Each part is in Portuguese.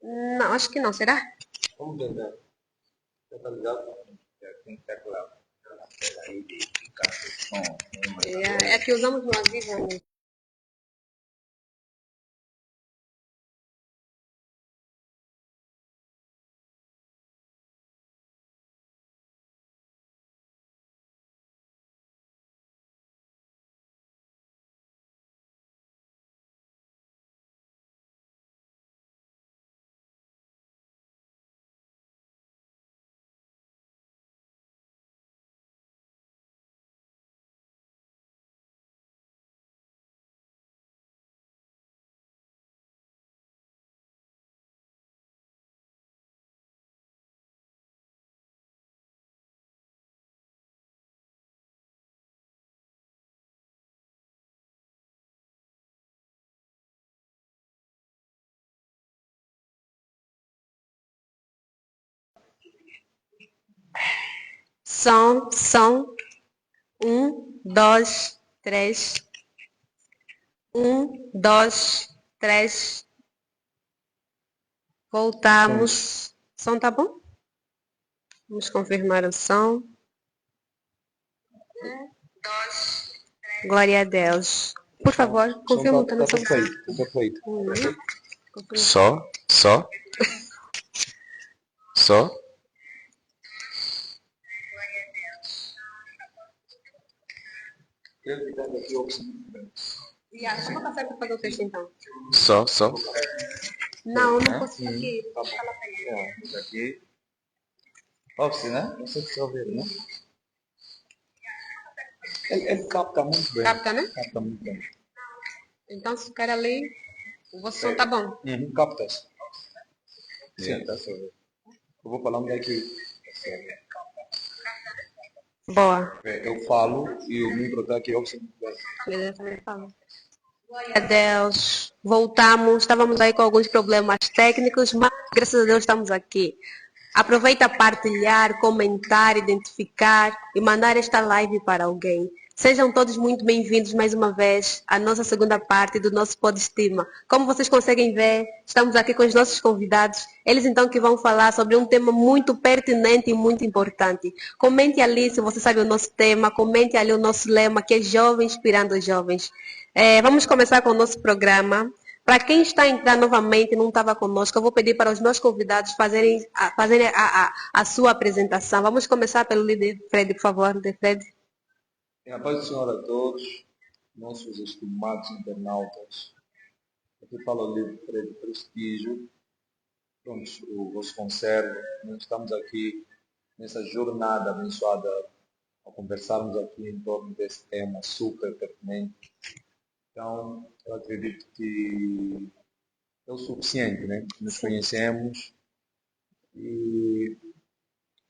Não, acho que não, será? Vamos tentar. Já está ligado? Já tem que estar claro. Aí de ficar som. É que usamos no Aviva, né? Som. Um, dois, três. Um, dois, três. Som. Voltamos. Som tá bom? Vamos confirmar o som. Glória a Deus. Por favor, O som confirma o está teu som. perfeito. Está perfeito. Confirma. Só. Só. Ele está aqui Yeah, só vou passar para fazer o teste então. Só. Não, não posso aqui. Tá bom. Aqui. Office, né? Não sei se você ouvir, né? Ele capta muito bem. Capta, né? Capta muito bem. Então, se ficar ali, o vosso som tá bom. Capta-se. Sim, está certo. Eu vou falando daqui. Boa. Eu falo e o micro está aqui. Office muito bem. Beleza, também falo. Glória a Deus. Voltamos. Estávamos aí com alguns problemas técnicos, mas graças a Deus estamos aqui. Aproveita para partilhar, comentar, identificar e mandar esta live para alguém. Sejam todos muito bem-vindos mais uma vez à nossa segunda parte do nosso Podestima. Como vocês conseguem ver, estamos aqui com os nossos convidados. Eles então que vão falar sobre um tema muito pertinente e muito importante. Comente ali se você sabe o nosso tema, comente ali o nosso lema que é Jovem Inspirando os Jovens. Vamos começar com o nosso programa. Para quem está a entrar novamente e não estava conosco, eu vou pedir para os meus convidados fazerem a sua apresentação. Vamos começar pelo líder Fred, por favor, líder Fred. Em a paz do Senhor a todos, nossos estimados internautas. Aqui fala o livro Fred Prestígio. Pronto, o vosso conservo. Nós estamos aqui nessa jornada abençoada a conversarmos aqui em torno desse tema super pertinente. Então, eu acredito que é o suficiente, né? Nos conhecemos e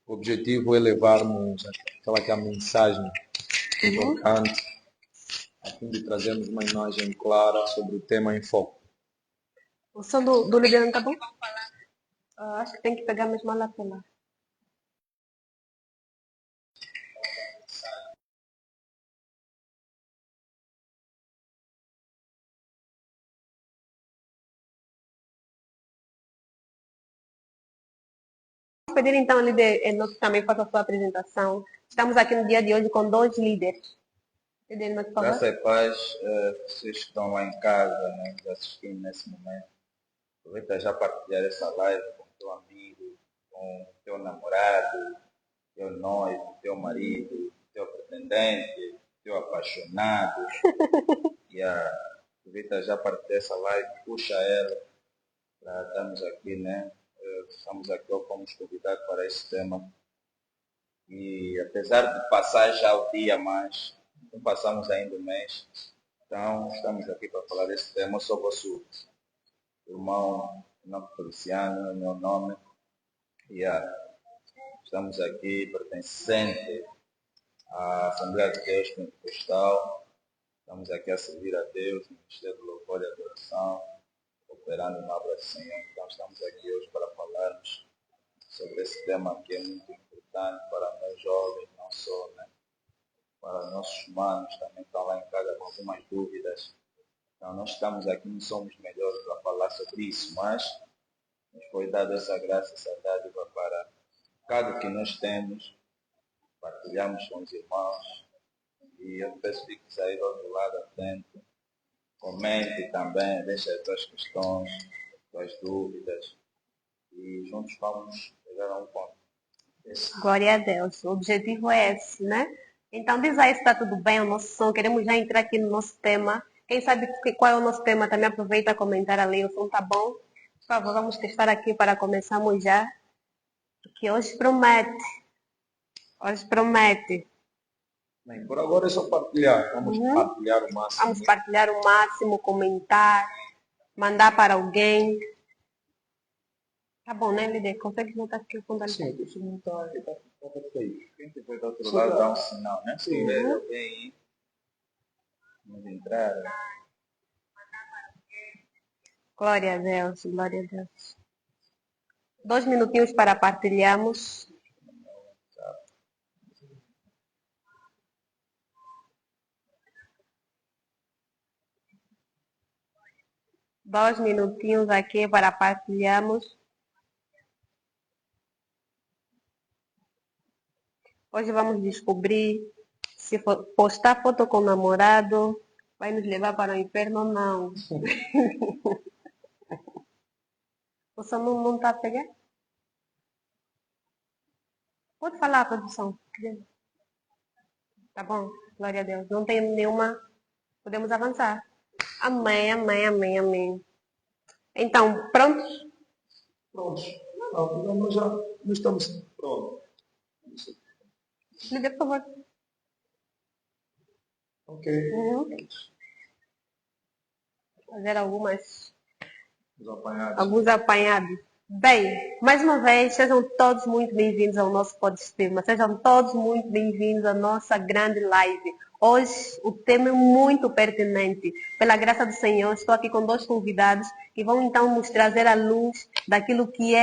o objetivo é levarmos aquela que é a mensagem importante a fim de trazermos uma imagem clara sobre o tema em foco. O som do líder não está bom? Acho que tem que pegar mesmo a lapela. Vou pedir então ao líder que também faça a sua apresentação. Estamos aqui no dia de hoje com dois líderes. Líder, por favor. Graça e paz, vocês que estão lá em casa, né, nos assistindo nesse momento. Aproveita já partilhar essa live com teu amigo, com teu namorado, teu noivo, teu marido, teu pretendente, teu apaixonado. Aproveita já partilhar essa live, puxa ela para estarmos aqui, né? Estamos aqui, fomos convidados para esse tema. E apesar de passar já o dia, mas não passamos ainda o mês. Então, estamos aqui para falar desse tema. Eu sou vosso irmão, Feliciano, é meu nome. E estamos aqui pertencente à Assembleia de Deus Pentecostal. Estamos aqui a servir a Deus no Ministério de Louvor e Adoração, operando na obra do Senhor. Então, estamos aqui hoje para falarmos sobre esse tema que é muito importante para nós jovens, não só, né? Para nossos humanos também estão lá em casa com algumas dúvidas. Então, nós estamos aqui, não somos melhores para falar sobre isso, mas nos foi dada essa graça, essa dádiva para cada que nós temos, partilhamos com os irmãos. E eu peço que sair do outro lado atento, comente também, deixe as suas questões, suas dúvidas e juntos vamos chegar a um ponto. Glória a Deus. O objetivo é esse, né? Então diz aí se está tudo bem o nosso som. Queremos já entrar aqui no nosso tema. Quem sabe qual é o nosso tema também aproveita a comentar ali. O som tá bom? Por favor, vamos testar aqui para começarmos já. Porque hoje promete. Hoje promete. Bem, por agora é só partilhar. Vamos partilhar o máximo. Vamos partilhar o máximo, comentar, mandar para alguém. Tá bom, né, líder? Consegue notar aqui o fundo ali? Sim, isso não está perfeito. Quem estiver do outro lado dá um sinal, né? Sim. Vem, vamos entrar. Glória a Deus, glória a Deus. 2 minutinhos para partilharmos. Dois minutinhos aqui para partilharmos. Hoje vamos descobrir se postar foto com o namorado vai nos levar para o inferno ou não. O som não está a pegar? Pode falar, produção. Tá bom? Glória a Deus. Não tem nenhuma. Podemos avançar. Amém, amém, amém, amém. Então, prontos? Prontos. Não, nós já não estamos prontos. Me dê, por favor. Ok. Fazer alguns Os apanhados. apanhados. Bem, mais uma vez, sejam todos muito bem-vindos ao nosso Podestima. Sejam todos muito bem-vindos à nossa grande live. Hoje o tema é muito pertinente. Pela graça do Senhor, estou aqui com 2 convidados que vão então nos trazer à luz daquilo que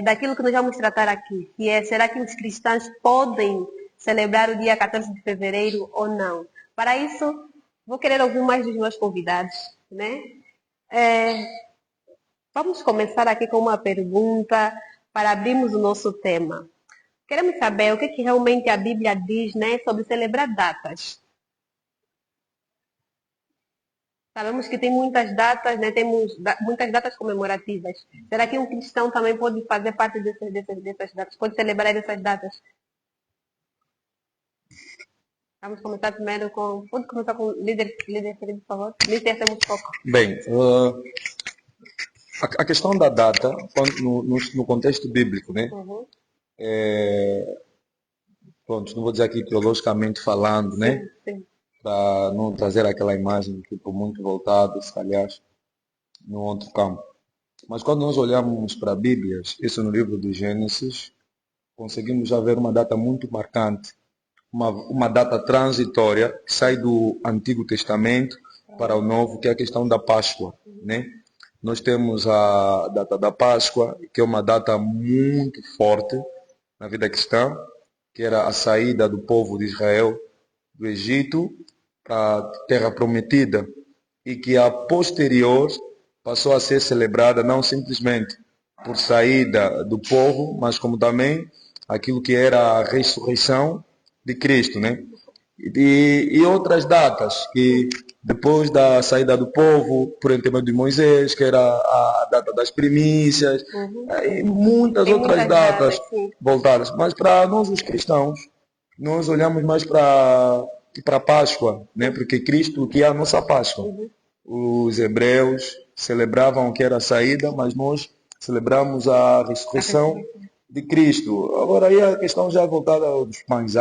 daquilo que nós vamos tratar aqui. Que é, será que os cristãos podem celebrar o dia 14 de fevereiro ou não? Para isso, vou querer ouvir mais dos meus convidados, né? Vamos começar aqui com uma pergunta para abrirmos o nosso tema. Queremos saber o que realmente a Bíblia diz, né, sobre celebrar datas. Sabemos que tem muitas datas, né, temos muitas datas comemorativas. Será que um cristão também pode fazer parte dessas datas? Pode celebrar essas datas? Vamos começar primeiro com... Pode começar com o líder, por favor. Líder, temos foco. Bem, a questão da data, no contexto bíblico, né? Pronto, não vou dizer aqui teologicamente falando, né? Sim. Para não trazer aquela imagem tipo, muito voltada, se calhar, no outro campo. Mas quando nós olhamos para a Bíblia, isso no livro de Gênesis, conseguimos já ver uma data muito marcante, uma data transitória que sai do Antigo Testamento para o Novo, que é a questão da Páscoa, né? Nós temos a data da Páscoa, que é uma data muito forte na vida cristã, que era a saída do povo de Israel do Egito para a Terra Prometida, e que a posterior passou a ser celebrada não simplesmente por saída do povo, mas como também aquilo que era a ressurreição de Cristo, né? E outras datas que depois da saída do povo por intermédio de Moisés, que era a data das primícias, e muitas outras datas voltadas. Mas para nós os cristãos, nós olhamos mais para a Páscoa, né? Porque Cristo que é a nossa Páscoa. Os hebreus celebravam que era a saída, mas nós celebramos a ressurreição de Cristo. Agora aí a questão já é voltada aos pães.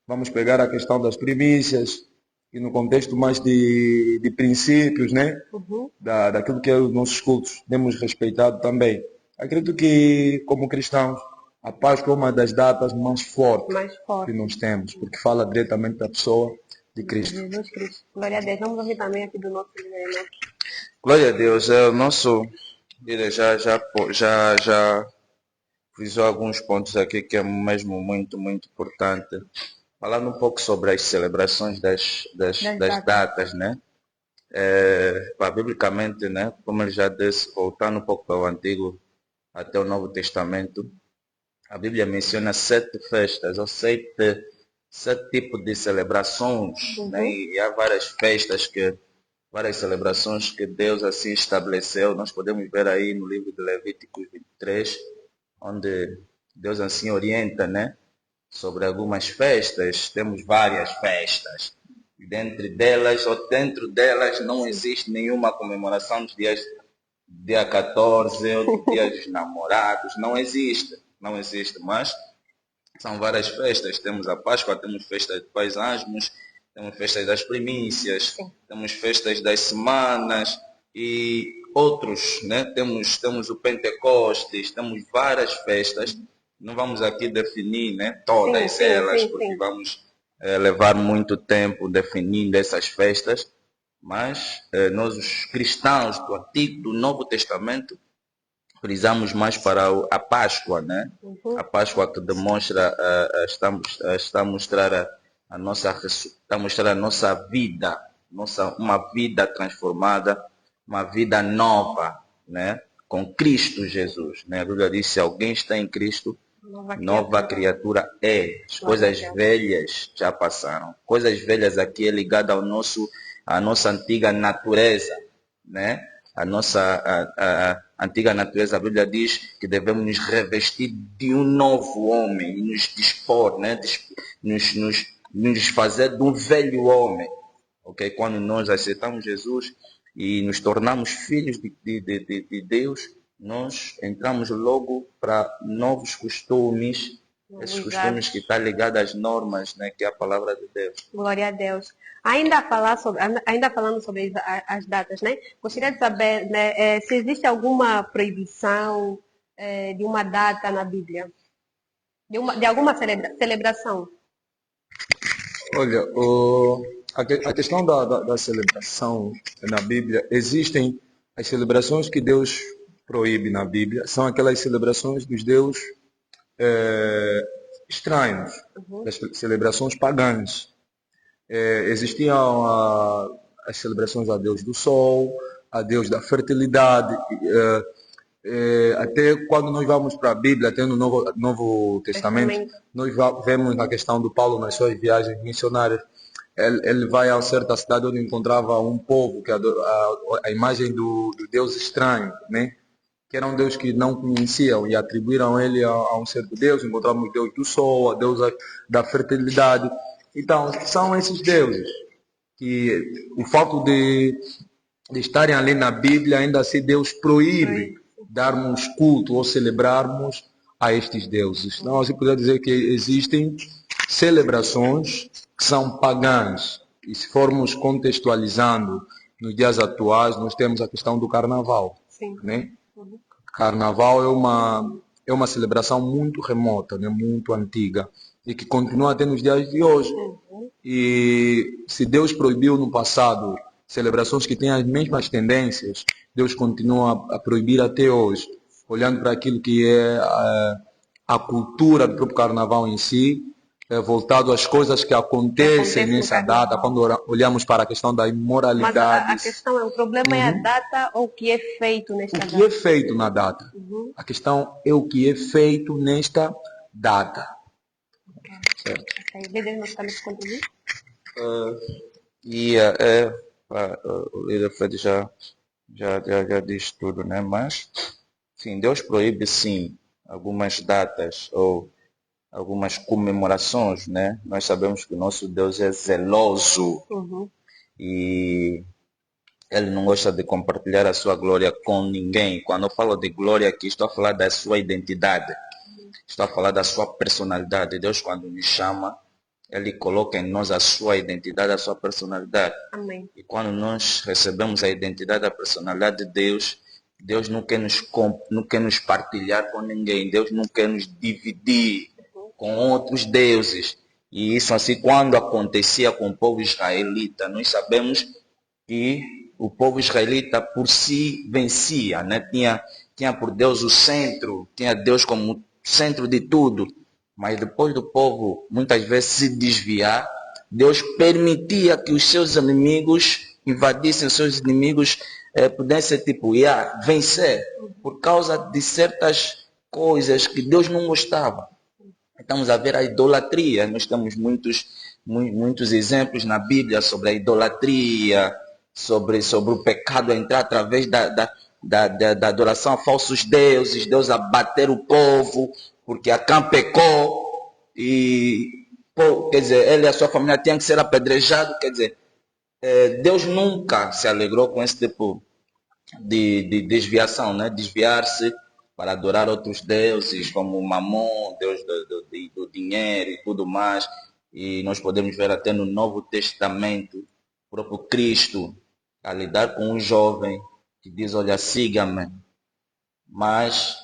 Vamos pegar a questão das primícias e no contexto mais de princípios, né? Daquilo que é os nossos cultos, temos respeitado também. Acredito que, como cristãos, a Páscoa é uma das datas mais fortes que nós temos, porque fala diretamente da pessoa de Cristo. Jesus Cristo. Glória a Deus. Vamos ouvir também aqui do nosso líder. Glória a Deus. O nosso líder já frisou alguns pontos aqui que é mesmo muito, muito importante. Falando um pouco sobre as celebrações das datas, né? Biblicamente, né, como ele já disse, voltando um pouco para o Antigo até o Novo Testamento, a Bíblia menciona 7 festas, ou 7 tipos de celebrações, né? E há várias celebrações que Deus assim estabeleceu. Nós podemos ver aí no livro de Levíticos 23, onde Deus assim orienta, né, sobre algumas festas. Temos várias festas. Dentro delas não existe nenhuma comemoração dos dias dia 14, ou dia dos namorados, não existe, mas são várias festas. Temos a Páscoa, temos festas de Pais-Asmos, temos festas das primícias, temos festas das semanas e outros, né? Temos o Pentecostes, temos várias festas. Não vamos aqui definir, né, todas elas, porque vamos levar muito tempo definindo essas festas. Mas nós, os cristãos do Antigo, do Novo Testamento, precisamos mais para a Páscoa, né? A Páscoa que demonstra, está a mostrar está a mostrar a nossa vida, uma vida transformada, uma vida nova, né? Com Cristo Jesus, né? A Bíblia diz: se alguém está em Cristo, nova criatura é. As coisas velhas já passaram. Coisas velhas aqui é ligada à nossa antiga natureza, né? A nossa antiga natureza, a Bíblia diz que devemos nos revestir de um novo homem, nos dispor, né? Nos desfazer de um velho homem. Okay? Quando nós aceitamos Jesus e nos tornamos filhos de Deus, nós entramos logo para novos costumes, esses costumes que estão ligados às normas, né, que é a palavra de Deus. Glória a Deus. Ainda falando sobre as datas, né? Gostaria de saber, né, se existe alguma proibição de uma data na Bíblia, de alguma celebração. Olha, a questão da celebração na Bíblia, existem as celebrações que Deus proíbe na Bíblia, são aquelas celebrações dos deuses estranhos, das celebrações pagãs. Existiam as celebrações a Deus do Sol, a Deus da fertilidade. Até quando nós vamos para a Bíblia, até no Novo Testamento, nós vemos a questão do Paulo nas suas viagens missionárias. Ele vai a certa cidade onde encontrava um povo que a imagem do Deus estranho, né? Que era um Deus que não conheciam e atribuíram ele a um certo Deus. Encontramos o Deus do Sol, a Deus da fertilidade. Então, são esses deuses que o fato de estarem ali na Bíblia, ainda assim Deus proíbe darmos culto ou celebrarmos a estes deuses. Então, assim poderia dizer que existem celebrações que são pagãs. E se formos contextualizando nos dias atuais, nós temos a questão do Carnaval. Sim. Né? Carnaval é uma celebração muito remota, né? Muito antiga, e que continua até nos dias de hoje. E se Deus proibiu no passado celebrações que têm as mesmas tendências, Deus continua a proibir até hoje, olhando para aquilo que é a cultura do próprio Carnaval em si, voltado às coisas que acontecem nessa data, quando olhamos para a questão da imoralidade. Mas a questão o problema é a data ou o que é feito nesta data? O que é feito na data. A questão é o que é feito nesta data. Certo. Líder, nós estamos contribuir? O líder Fred já diz tudo, né? Mas, sim, Deus proíbe, sim, algumas datas ou algumas comemorações, né? Nós sabemos que o nosso Deus é zeloso e Ele não gosta de compartilhar a sua glória com ninguém. Quando eu falo de glória aqui, estou a falar da sua identidade, estou a falar da sua personalidade. Deus, quando nos chama, Ele coloca em nós a sua identidade, a sua personalidade. Amém. E quando nós recebemos a identidade, a personalidade de Deus, Deus não quer nos partilhar com ninguém. Deus não quer nos dividir com outros deuses. E isso assim, quando acontecia com o povo israelita, nós sabemos que o povo israelita por si vencia, né? Tinha por Deus o centro, tinha Deus como centro de tudo. Mas depois do povo muitas vezes se desviar, Deus permitia que os seus inimigos invadissem seus inimigos, pudessem vencer por causa de certas coisas que Deus não gostava. Estamos a ver a idolatria. Nós temos muitos exemplos na Bíblia sobre a idolatria, sobre o pecado a entrar através da adoração a falsos deuses, Deus a bater o povo, porque Acã pecou, e, quer dizer, ele e a sua família tinham que ser apedrejados. Quer dizer, Deus nunca se alegrou com esse tipo de desviação, né? Desviar-se para adorar outros deuses, como o Mamon, Deus do dinheiro e tudo mais. E nós podemos ver até no Novo Testamento, o próprio Cristo a lidar com um jovem que diz, olha, siga-me. Mas,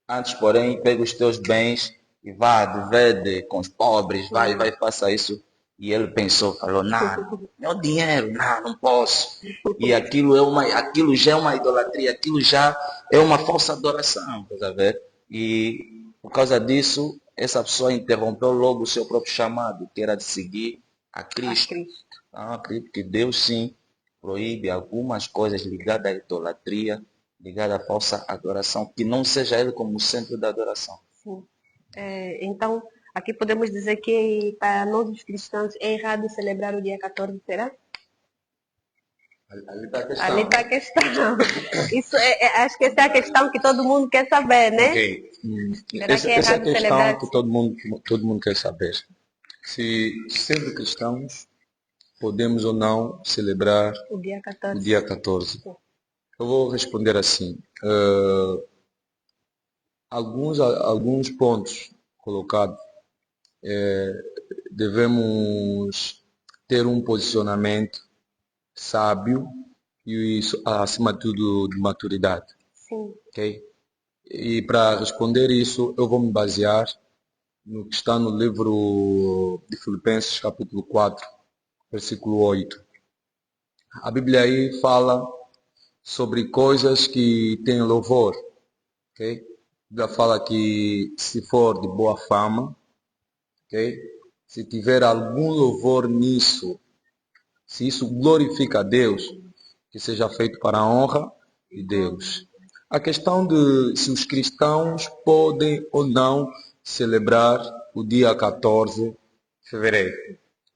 antes, porém, pega os teus bens e vá, divide com os pobres, vai, faça isso. E ele pensou, falou, não, meu dinheiro, não posso. E aquilo já é uma idolatria, aquilo já é uma falsa adoração, tá ver? E por causa disso, essa pessoa interrompeu logo o seu próprio chamado, que era de seguir a Cristo. Então, acredito que Deus sim proíbe algumas coisas ligadas à idolatria, ligadas à falsa adoração, que não seja ele como o centro da adoração. Sim. Então, aqui podemos dizer que para nós os cristãos é errado celebrar o dia 14, será? Ali está a questão. Ali está a questão. Isso acho que essa é a questão que todo mundo quer saber, né? Ok. Será que é Essa é a errado questão celebrar? que todo mundo quer saber. Se, sendo cristãos, podemos ou não celebrar O dia 14. o dia 14. Eu vou responder assim. Alguns pontos colocados. Devemos ter um posicionamento sábio e, acima de tudo, de maturidade. Sim. Okay? E para responder isso, eu vou me basear no que está no livro de Filipenses, capítulo 4, versículo 8. A Bíblia aí fala sobre coisas que têm louvor. Okay? A Bíblia fala que se for de boa fama, okay? Se tiver algum louvor nisso, se isso glorifica a Deus, que seja feito para a honra de Deus. A questão de se os cristãos podem ou não celebrar o dia 14 de fevereiro.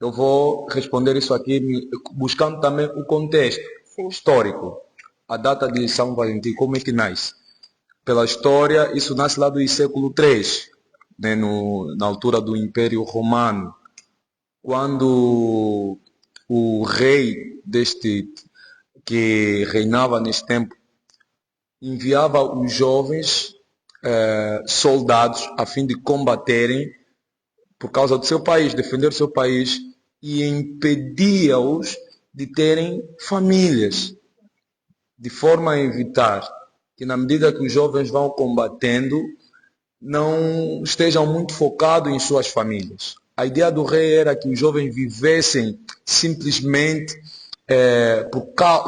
Eu vou responder isso aqui buscando também o contexto histórico. A data de São Valentim, como é que nasce? Pela história, isso nasce lá do século III, né, na altura do Império Romano, quando o rei que reinava neste tempo enviava os jovens soldados a fim de combaterem por causa do seu país, defender o seu país, e impedia-os de terem famílias, de forma a evitar que, na medida que os jovens vão combatendo, não estejam muito focados em suas famílias. A ideia do rei era que os jovens vivessem simplesmente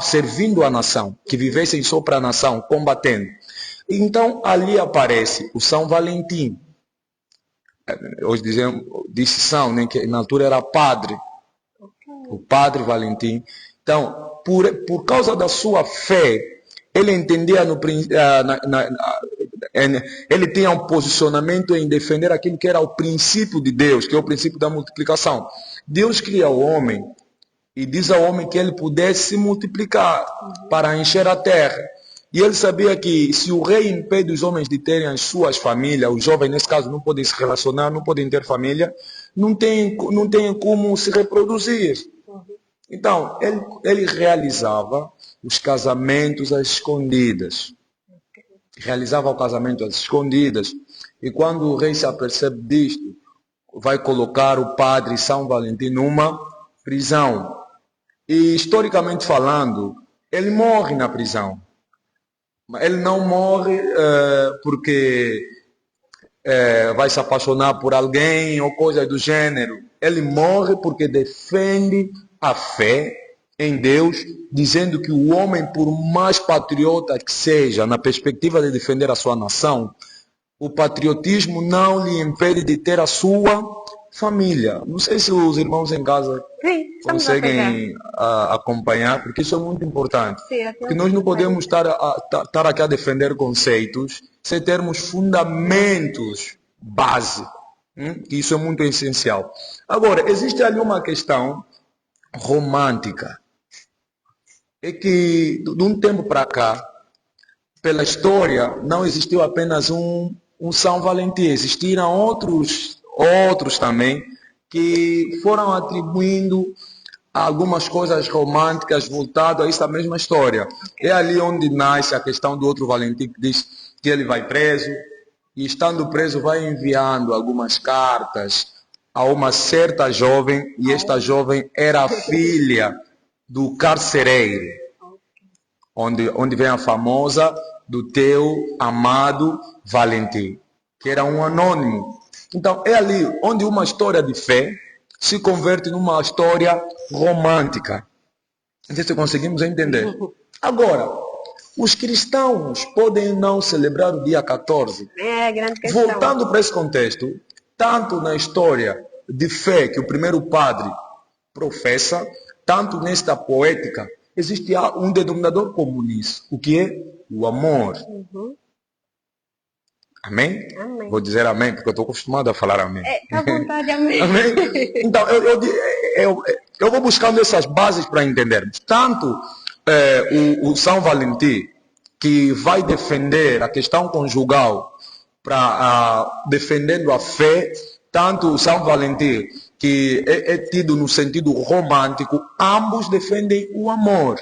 servindo a nação, que vivessem só para a nação, combatendo. Então ali aparece o São Valentim. Hoje disse São, né, que na altura era padre. O padre Valentim. Então, por causa da sua fé, ele entendia ele tinha um posicionamento em defender aquilo que era o princípio de Deus, que é o princípio da multiplicação. Deus cria o homem e diz ao homem que ele pudesse se multiplicar para encher a terra. E ele sabia que se o rei impede os homens de terem as suas famílias, os jovens nesse caso não podem se relacionar, não podem ter família, não tem como se reproduzir. Então, ele realizava os casamentos às escondidas. Realizava o casamento às escondidas. E quando o rei se apercebe disto, vai colocar o padre São Valentim numa prisão. E, historicamente falando, ele morre na prisão. Ele não morre porque vai se apaixonar por alguém ou coisa do gênero. Ele morre porque defende a fé em Deus, dizendo que o homem, por mais patriota que seja, na perspectiva de defender a sua nação, o patriotismo não lhe impede de ter a sua família. Não sei se os irmãos em casa Sim, estamos a pegar. conseguem acompanhar, porque isso é muito importante. Sim, até Porque nós não podemos estar aqui a defender conceitos sem termos fundamentos base. Isso é muito essencial. Agora, existe ali uma questão romântica. É que, de um tempo para cá, pela história, não existiu apenas um São Valentim. Existiram outros também que foram atribuindo algumas coisas românticas voltado a essa mesma história. É ali onde nasce a questão do outro Valentim que diz que ele vai preso e, estando preso, vai enviando algumas cartas a uma certa jovem, e esta jovem era a filha do carcereiro, onde vem a famosa do teu amado Valentim, que era um anônimo. Então é ali onde uma história de fé se converte numa história romântica. Não sei se conseguimos entender. Agora, os cristãos podem não celebrar o dia 14. É, grande questão. Voltando para esse contexto, tanto na história de fé que o primeiro padre professa, tanto nesta poética, existe um denominador comum nisso. O que é? O amor. Amém? Amém. Vou dizer amém, porque eu estou acostumado a falar amém. Tá à vontade, amém. Amém? Então, eu vou buscando essas bases para entendermos. Tanto o São Valentim, que vai defender a questão conjugal, defendendo a fé, tanto o São Valentim, que é tido no sentido romântico, ambos defendem o amor.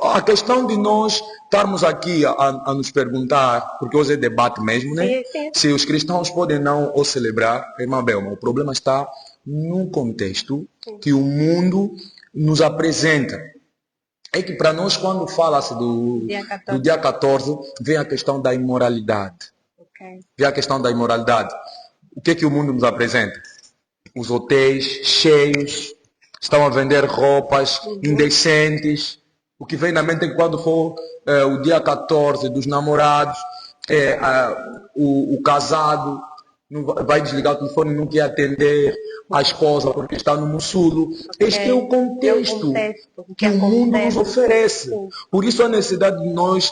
A questão de nós estarmos aqui a nos perguntar, porque hoje é debate mesmo, né? Sim. Se os cristãos podem não o celebrar, irmã Belma, o problema está no contexto que o mundo nos apresenta. É que para nós, quando fala-se do dia 14, vem a questão da imoralidade. Vem a questão da imoralidade. O que o mundo nos apresenta? Os hotéis cheios, estão a vender roupas indecentes. O que vem na mente é que quando for o dia 14 dos namorados, o casado vai desligar o telefone e não quer atender a esposa porque está no mussulo. Este é o contexto que o mundo nos oferece. Por isso a necessidade de nós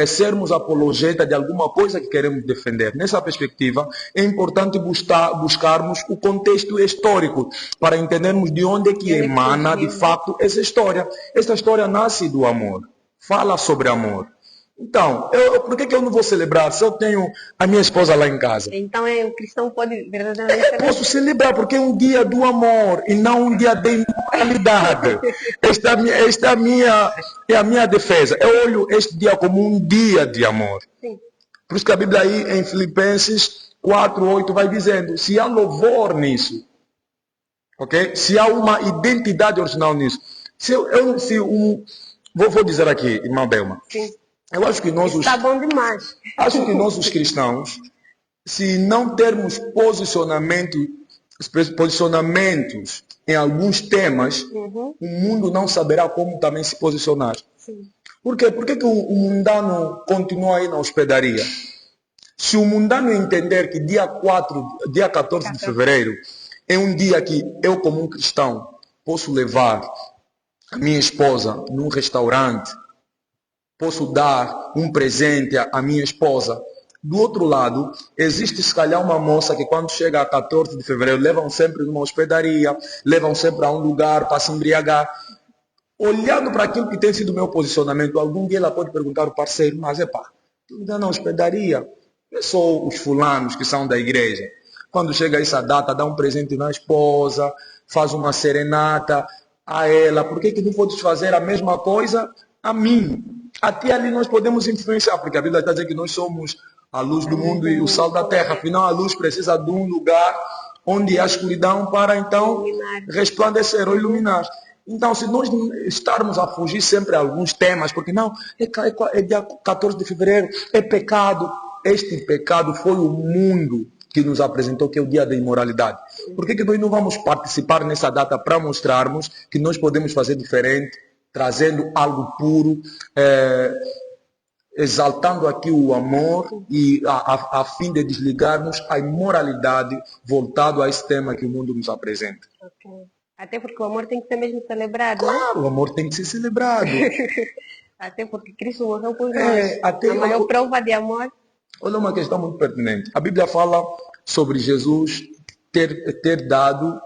sermos apologeta de alguma coisa que queremos defender. Nessa perspectiva, é importante buscarmos o contexto histórico para entendermos de onde é que emana de fato essa história. Essa história nasce do amor. Fala sobre amor. Então, por que eu não vou celebrar se eu tenho a minha esposa lá em casa? Então, o cristão pode verdadeiramente celebrar. Posso celebrar porque é um dia do amor e não um dia de imoralidade. Esta é a minha defesa. Eu olho este dia como um dia de amor. Sim. Por isso que a Bíblia aí em Filipenses 4:8 vai dizendo, se há louvor nisso, ok? Se há uma identidade original nisso. Vou dizer aqui, irmã Belma. Sim. Eu acho que nós está bom demais. Acho que nós, os cristãos, se não termos posicionamentos em alguns temas, o mundo não saberá como também se posicionar. Sim. Por quê? Por que o mundano continua aí na hospedaria? Se o mundano entender que dia 14 de fevereiro é um dia que eu, como um cristão, posso levar a minha esposa num restaurante, posso dar um presente à minha esposa. Do outro lado, existe se calhar uma moça que quando chega a 14 de fevereiro, levam sempre numa hospedaria, levam sempre a um lugar para se embriagar. Olhando para aquilo que tem sido o meu posicionamento, algum dia ela pode perguntar ao parceiro, mas tu me dá na hospedaria? Eu sou os fulanos que são da igreja. Quando chega essa data, dá um presente na esposa, faz uma serenata a ela. Por que não podes fazer a mesma coisa a mim? Até ali nós podemos influenciar, porque a Bíblia está dizendo que nós somos a luz do mundo e o sal da terra. Afinal, a luz precisa de um lugar onde há escuridão para então resplandecer ou iluminar. Então, se nós estarmos a fugir sempre a alguns temas, porque não, é dia 14 de fevereiro, é pecado. Este pecado foi o mundo que nos apresentou que é o dia da imoralidade. Por que nós não vamos participar nessa data para mostrarmos que nós podemos fazer diferente, trazendo algo puro, exaltando aqui o amor e a fim de desligarmos a imoralidade voltado a esse tema que o mundo nos apresenta. Ok. Até porque o amor tem que ser mesmo celebrado, né? Claro, o amor tem que ser celebrado. Até porque Cristo morreu por nós. Até A maior prova de amor. olha uma questão muito pertinente. A Bíblia fala sobre Jesus ter dado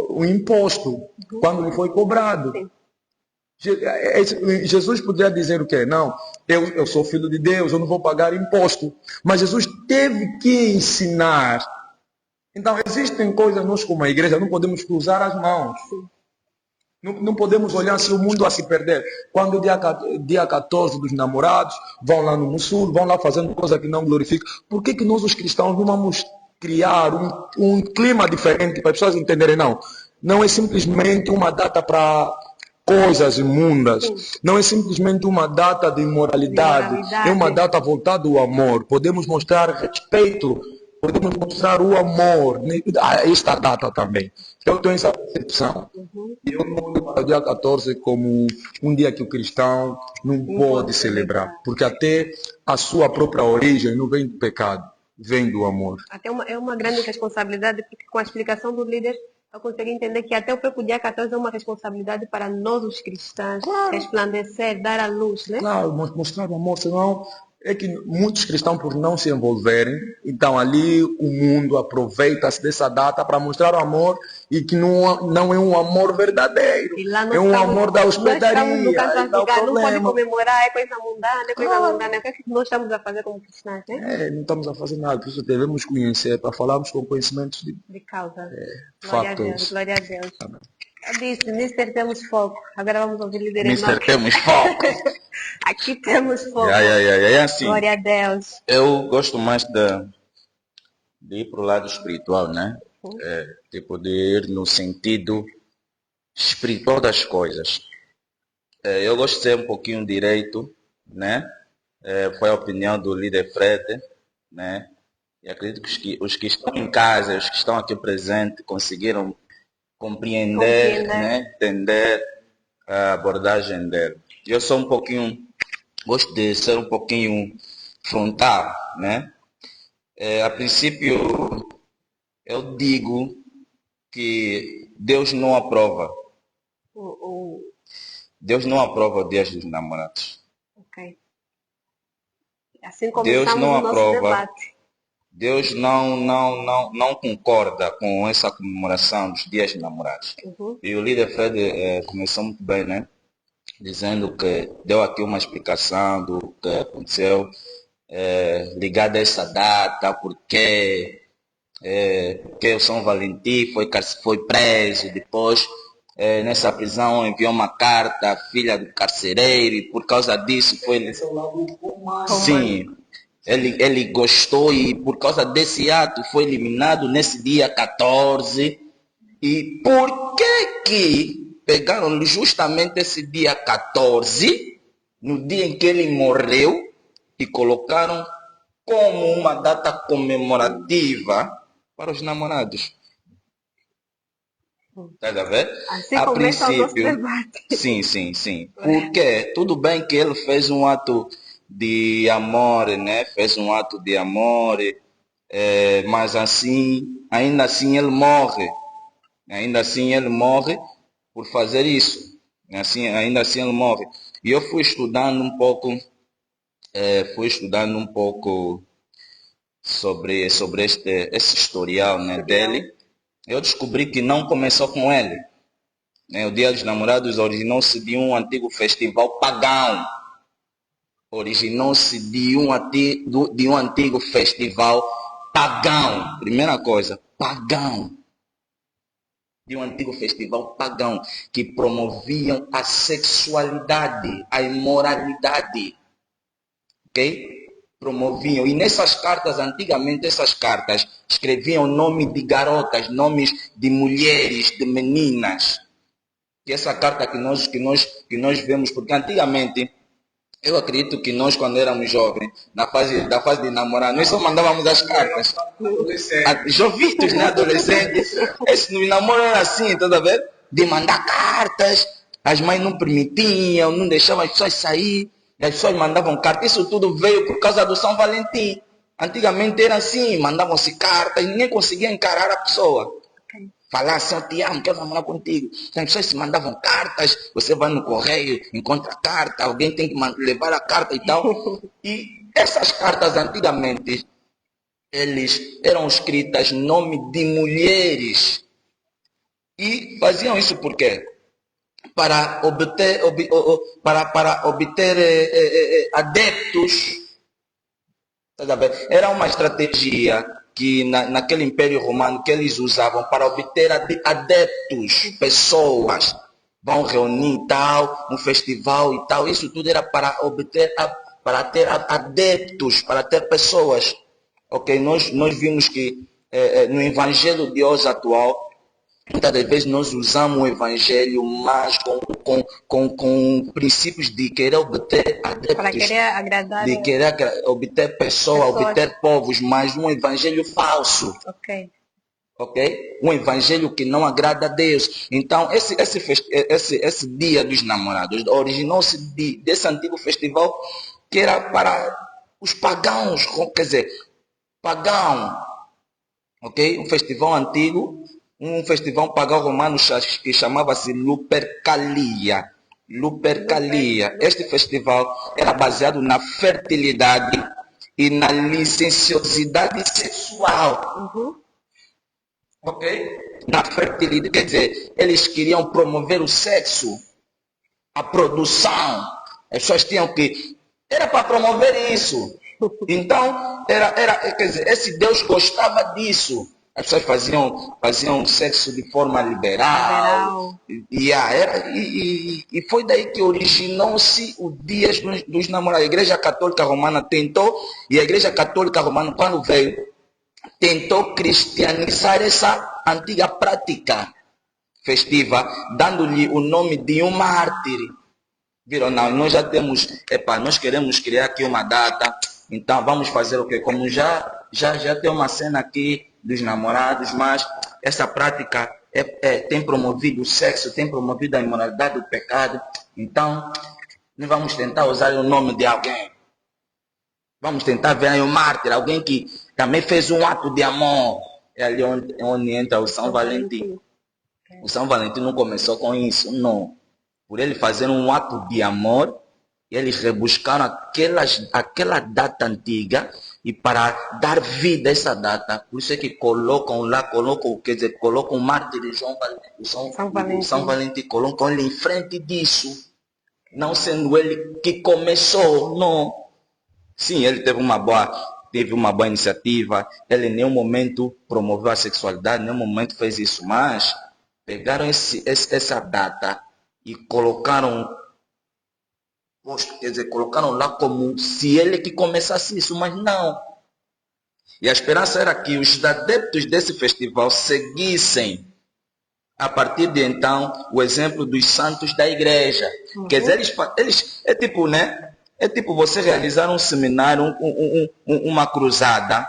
o imposto quando lhe foi cobrado. Sim. Jesus poderia dizer o quê? Não, eu sou filho de Deus, eu não vou pagar imposto. Mas Jesus teve que ensinar. Então, existem coisas, nós como a igreja não podemos cruzar as mãos. Não podemos olhar assim o mundo a se perder. Quando o dia 14 dos namorados vão lá no Mussul, vão lá fazendo coisa que não glorifica. Por que nós os cristãos não vamos criar um clima diferente para as pessoas entenderem? Não é simplesmente uma data para coisas imundas. Não é simplesmente uma data de imoralidade. É uma data voltada ao amor. Podemos mostrar respeito. Podemos mostrar o amor a esta data também. Eu tenho essa percepção. E eu não olho para o dia 14 como um dia que o cristão não pode celebrar. Porque até a sua própria origem não vem do pecado, vem do amor. Até é uma grande responsabilidade, porque com a explicação do líder, eu consegui entender que até o próprio dia 14 é uma responsabilidade para nós os cristãos, resplandecer, dar a luz, né? Claro, mostrar o amor, senão é que muitos cristãos, por não se envolverem, então ali o mundo aproveita-se dessa data para mostrar o amor e que não é um amor verdadeiro. É um amor da hospedaria. Não pode comemorar, é coisa mundana, O que é que nós estamos a fazer como cristãos, né? Não estamos a fazer nada, por isso devemos conhecer, para falarmos com conhecimentos de causa. Fatos. Glória a Deus. Amém. Eu disse, Mister, temos foco. Agora vamos ouvir o líder. Mister, temos foco. Aqui temos foco. É assim. Glória a Deus. Eu gosto mais de ir para o lado espiritual, né? Tipo, de ir no sentido espiritual das coisas. Eu gosto de ser um pouquinho direito, né? Foi a opinião do líder Fred, né? E acredito que os que estão em casa, os que estão aqui presentes, conseguiram compreender, né? Entender a abordagem dele. Eu sou um pouquinho, gosto de ser um pouquinho frontal, né? A princípio, eu digo que Deus não aprova. Deus não aprova o dia dos namorados. Ok. Assim Deus começamos não o nosso aprova. debate. Deus não concorda com essa comemoração dos dias dos namorados. E o líder Fred começou muito bem, né? Dizendo que deu aqui uma explicação do que aconteceu ligado a essa data, porque o São Valentim foi preso, depois nessa prisão enviou uma carta à filha do carcereiro e por causa disso foi... Sim. Ele gostou e por causa desse ato foi eliminado nesse dia 14. E por que pegaram justamente esse dia 14, no dia em que ele morreu, e colocaram como uma data comemorativa para os namorados? Tá a ver? Assim a começa o nosso princípio, debate. Sim. Porque tudo bem que ele fez um ato de amor, né? Fez um ato de amor, mas ainda assim ele morre. Ainda assim ele morre por fazer isso. Ainda assim ele morre. E eu fui estudando um pouco sobre esse historial, né, dele. Eu descobri que não começou com ele. O Dia dos Namorados originou-se de um antigo festival pagão. Originou-se de um antigo festival pagão. Primeira coisa, pagão. De um antigo festival pagão que promoviam a sexualidade, a imoralidade. Ok? Promoviam. E nessas cartas, antigamente, essas cartas escreviam nome de garotas, nomes de mulheres, de meninas. Que essa carta que nós vemos, porque antigamente, eu acredito que nós, quando éramos jovens, da fase de namorar, nós só mandávamos as cartas. Jovitos, né? Adolescentes. Esse namoro era assim, tá vendo? De mandar cartas. As mães não permitiam, não deixavam as pessoas sair. E as pessoas mandavam cartas. Isso tudo veio por causa do São Valentim. Antigamente era assim, mandavam-se cartas e ninguém conseguia encarar a pessoa. Falar assim, eu te amo, quero namorar contigo. Então, as pessoas se mandavam cartas, você vai no correio, encontra a carta, alguém tem que levar a carta e tal. E essas cartas antigamente, eles eram escritas em nome de mulheres. E faziam isso por quê? Para obter, para obter adeptos. Era uma estratégia que naquele Império Romano que eles usavam para obter adeptos, pessoas. Vão reunir tal, um festival e tal. Isso tudo era para obter, para ter adeptos, para ter pessoas. Ok, nós vimos que no Evangelho de hoje atual, muitas das vezes nós usamos o Evangelho mais com princípios de querer obter adeptos, Para querer agradar de querer obter pessoas, obter povos, mas um Evangelho falso. Ok. Ok? Um Evangelho que não agrada a Deus. Então, esse Dia dos Namorados originou-se desse antigo festival que era para os pagãos, quer dizer, pagão. Ok? Um festival antigo, um festival pagão romano que chamava-se Lupercalia. Lupercalia. Este festival era baseado na fertilidade e na licenciosidade sexual. Ok? Na fertilidade, quer dizer, eles queriam promover o sexo, a produção. As pessoas tinham que... Era para promover isso. Então, quer dizer, esse Deus gostava disso. As pessoas faziam sexo de forma liberal. E foi daí que originou-se o Dia dos Namorados. A Igreja Católica Romana tentou, e a Igreja Católica Romana, quando veio, tentou cristianizar essa antiga prática festiva, dando-lhe o nome de um mártir. Viram? Não, nós já temos, nós queremos criar aqui uma data, então vamos fazer o quê? Como já tem uma cena aqui dos namorados, mas essa prática tem promovido o sexo, tem promovido a imoralidade, o pecado, então nós vamos tentar usar o nome de alguém. Vamos tentar ver aí um mártir, alguém que também fez um ato de amor. É ali onde entra o São Valentim. O São Valentim não começou com isso, não. Por ele fazer um ato de amor, eles rebuscaram aquela data antiga e para dar vida a essa data, por isso é que colocam o mártir de São Valentim, colocam ele em frente disso, não sendo ele que começou, não. Sim, ele teve uma boa iniciativa, ele em nenhum momento promoveu a sexualidade, em nenhum momento fez isso, mas pegaram essa data e colocaram lá como se ele que começasse isso, mas não. E a esperança era que os adeptos desse festival seguissem, a partir de então, o exemplo dos santos da igreja. Quer dizer, eles é tipo, né? É tipo você realizar um seminário, uma cruzada,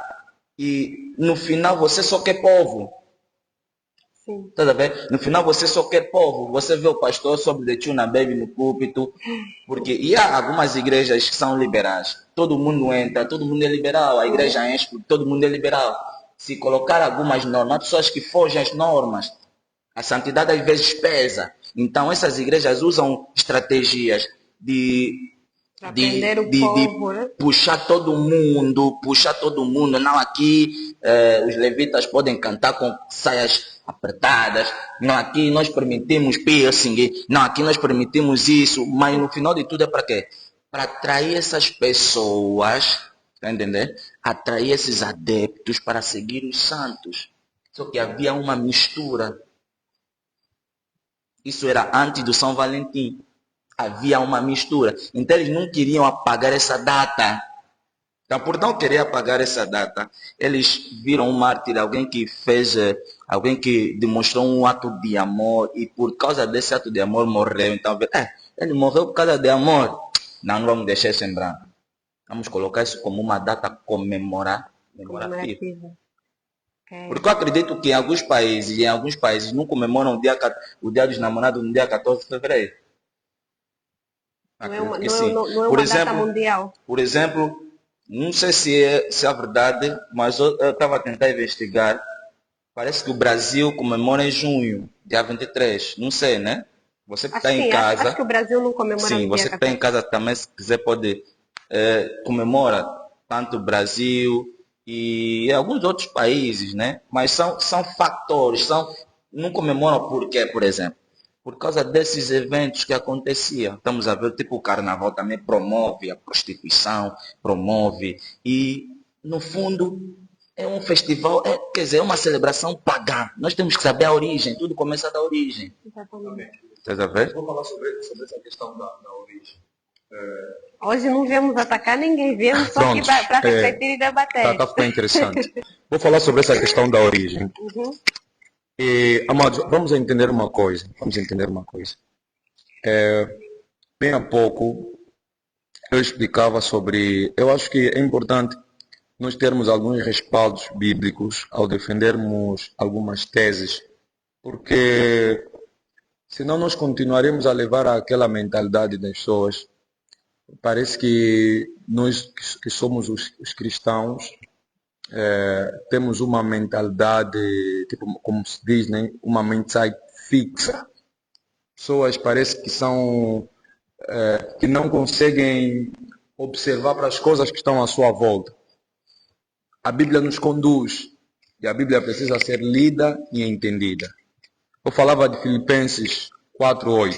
e no final você só quer povo. Sim. Tá bem? No final você só quer povo. Você vê o pastor sobre the tuna baby no púlpito. Porque há algumas igrejas que são liberais. Todo mundo entra, todo mundo é liberal. A igreja enche, todo mundo é liberal. Se colocar algumas normas, há pessoas que fogem às normas. A santidade às vezes pesa. Então essas igrejas usam estratégias de puxar todo mundo. Não, aqui os levitas podem cantar com saias apertadas. Não, aqui nós permitimos piercing. Não, aqui nós permitimos isso. Mas no final de tudo é para quê? Para atrair essas pessoas, tá entendendo? Atrair esses adeptos para seguir os santos. Só que havia uma mistura. Isso era antes do São Valentim. Havia uma mistura. Então eles não queriam apagar essa data. Então, por não querer apagar essa data, eles viram um mártir, alguém que demonstrou um ato de amor e por causa desse ato de amor morreu. Então, ele morreu por causa de amor. Não vamos deixar isso em branco. Vamos colocar isso como uma data comemorativa. Porque eu acredito que em alguns países não comemoram o dia dos namorados no dia 14 de fevereiro. Acredito que não sim. não é Por uma data exemplo, mundial. por exemplo, não sei se é verdade, mas eu estava a tentar investigar. Parece que o Brasil comemora em junho, dia 23. Não sei, né? Você que Acho está que em sim, acho que casa, o Brasil não comemora sim, no dia você que está em 14. casa também, se quiser, pode comemora tanto o Brasil e alguns outros países, né? Mas são fatores, não comemoram por quê, por exemplo? Por causa desses eventos que aconteciam. Estamos a ver, tipo, o carnaval também promove a prostituição, promove, e no fundo é um festival, quer dizer, é uma celebração pagã. Nós temos que saber a origem, tudo começa da origem. Exatamente. Estás a ver? Vou falar sobre essa questão da origem. Hoje não viemos atacar ninguém, viemos só aqui Pronto, para refletir e debater. tá ficando interessante. Vou falar sobre essa questão da origem. Uhum. E, amados, vamos entender uma coisa. Vamos entender uma coisa. Bem há pouco eu explicava sobre. Eu acho que é importante nós termos alguns respaldos bíblicos ao defendermos algumas teses, porque senão nós continuaremos a levar aquela mentalidade das pessoas. Parece que nós que somos os cristãos temos uma mentalidade, tipo, como se diz, né? Uma mindset fixa. Pessoas parece que são que não conseguem observar para as coisas que estão à sua volta. A Bíblia nos conduz e a Bíblia precisa ser lida e entendida. Eu falava de Filipenses 4:8.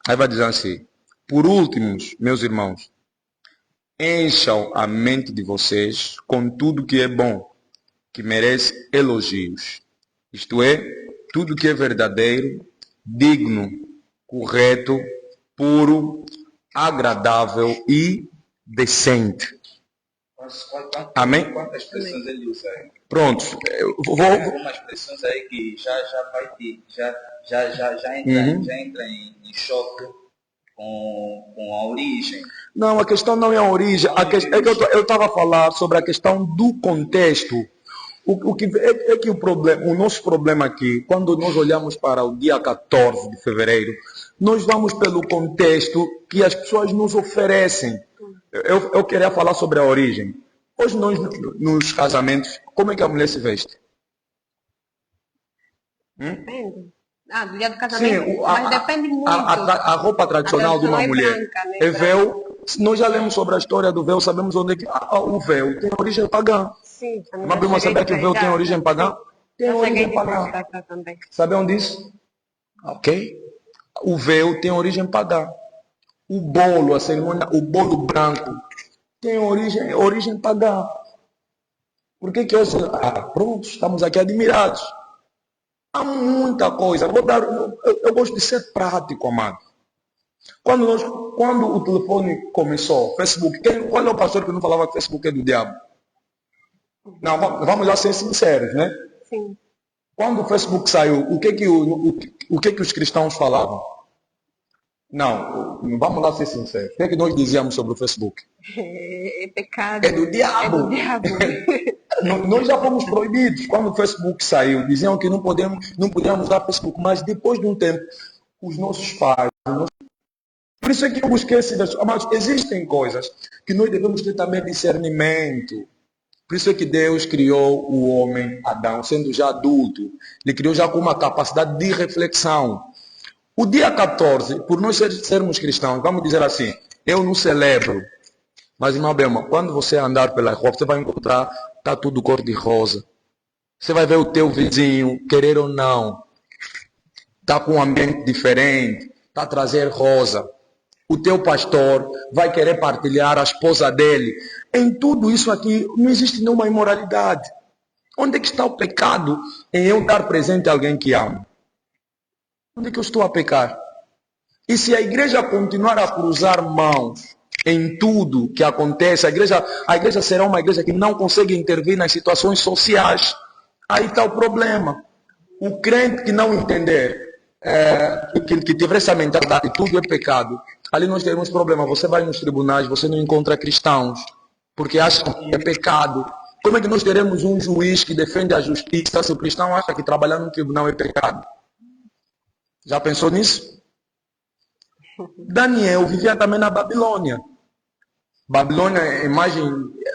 Aí vai dizer assim: por último, meus irmãos, encham a mente de vocês com tudo que é bom, que merece elogios. Isto é, tudo que é verdadeiro, digno, correto, puro, agradável e decente. Amém? Quantas expressões ele usa aí? Pronto. Eu Tem vou. algumas expressões aí que já entra em choque com a origem. Não, a questão não é a origem. É que eu estava a falar sobre a questão do contexto. O que é que o nosso problema aqui, quando nós olhamos para o dia 14 de fevereiro, nós vamos pelo contexto que as pessoas nos oferecem. Eu queria falar sobre a origem. Hoje nós, nos casamentos, como é que a mulher se veste? Depende. Do dia do casamento, Sim, mas depende muito. a roupa tradicional de uma é mulher branca, né? é véu. Nós já lemos sobre a história do véu, sabemos onde é que o véu tem origem pagã. Sim, também Mas já saber cheguei que o véu tem origem pagã? Tem Já cheguei origem de pagã. constatar também. Sabe onde isso? Ok? O véu tem origem pagã. O bolo, a cerimônia, o bolo branco tem origem pagã. Por que hoje, pronto, estamos aqui admirados. Há muita coisa. Eu gosto de ser prático, amado. Quando o telefone começou, Facebook, qual é o pastor que não falava que Facebook é do diabo? Não, vamos lá ser sinceros, né? Sim. Quando o Facebook saiu, o que os cristãos falavam? Não, vamos lá ser sinceros. O que nós dizíamos sobre o Facebook? É pecado. É do diabo. É do diabo. Nós já fomos proibidos. Quando o Facebook saiu, diziam que não podíamos usar Facebook, mas depois de um tempo, os nossos pais... Por isso é que eu busquei mas existem coisas que nós devemos ter também discernimento. Por isso é que Deus criou o homem, Adão, sendo já adulto. Ele criou já com uma capacidade de reflexão. O dia 14, por nós sermos cristãos, vamos dizer assim, eu não celebro. Mas, irmão Belma, quando você andar pela rua, você vai encontrar, está tudo cor-de-rosa. Você vai ver o teu vizinho, querer ou não, está com um ambiente diferente, está a trazer rosa. O teu pastor vai querer partilhar a esposa dele. Em tudo isso aqui, não existe nenhuma imoralidade. Onde é que está o pecado em eu dar presente a alguém que amo? Onde é que eu estou a pecar? E se a igreja continuar a cruzar mãos em tudo que acontece, a igreja será uma igreja que não consegue intervir nas situações sociais. Aí está o problema. O crente que não entender, que tiver essa mentalidade, tudo é pecado, ali nós teremos problema. Você vai nos tribunais, você não encontra cristãos, porque acham que é pecado. Como é que nós teremos um juiz que defende a justiça se o cristão acha que trabalhar no tribunal é pecado? Já pensou nisso? Daniel vivia também na Babilônia. Babilônia,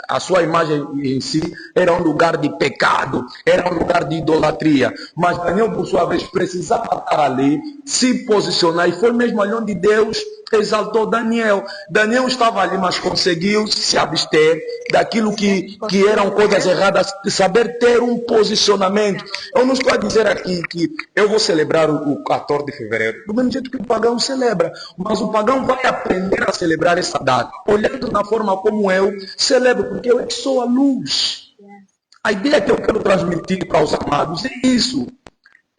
a sua imagem em si era um lugar de pecado, era um lugar de idolatria. Mas Daniel, por sua vez, precisava estar ali, se posicionar. E foi mesmo ali onde Deus exaltou Daniel. Daniel estava ali, mas conseguiu se abster daquilo que eram coisas erradas, de saber ter um posicionamento. Eu não estou a dizer aqui que eu vou celebrar o 14 de fevereiro, do mesmo jeito que o pagão celebra, mas o pagão vai aprender a celebrar essa data, olhando na forma como eu celebro, porque eu sou a luz. A ideia que eu quero transmitir para os amados é isso.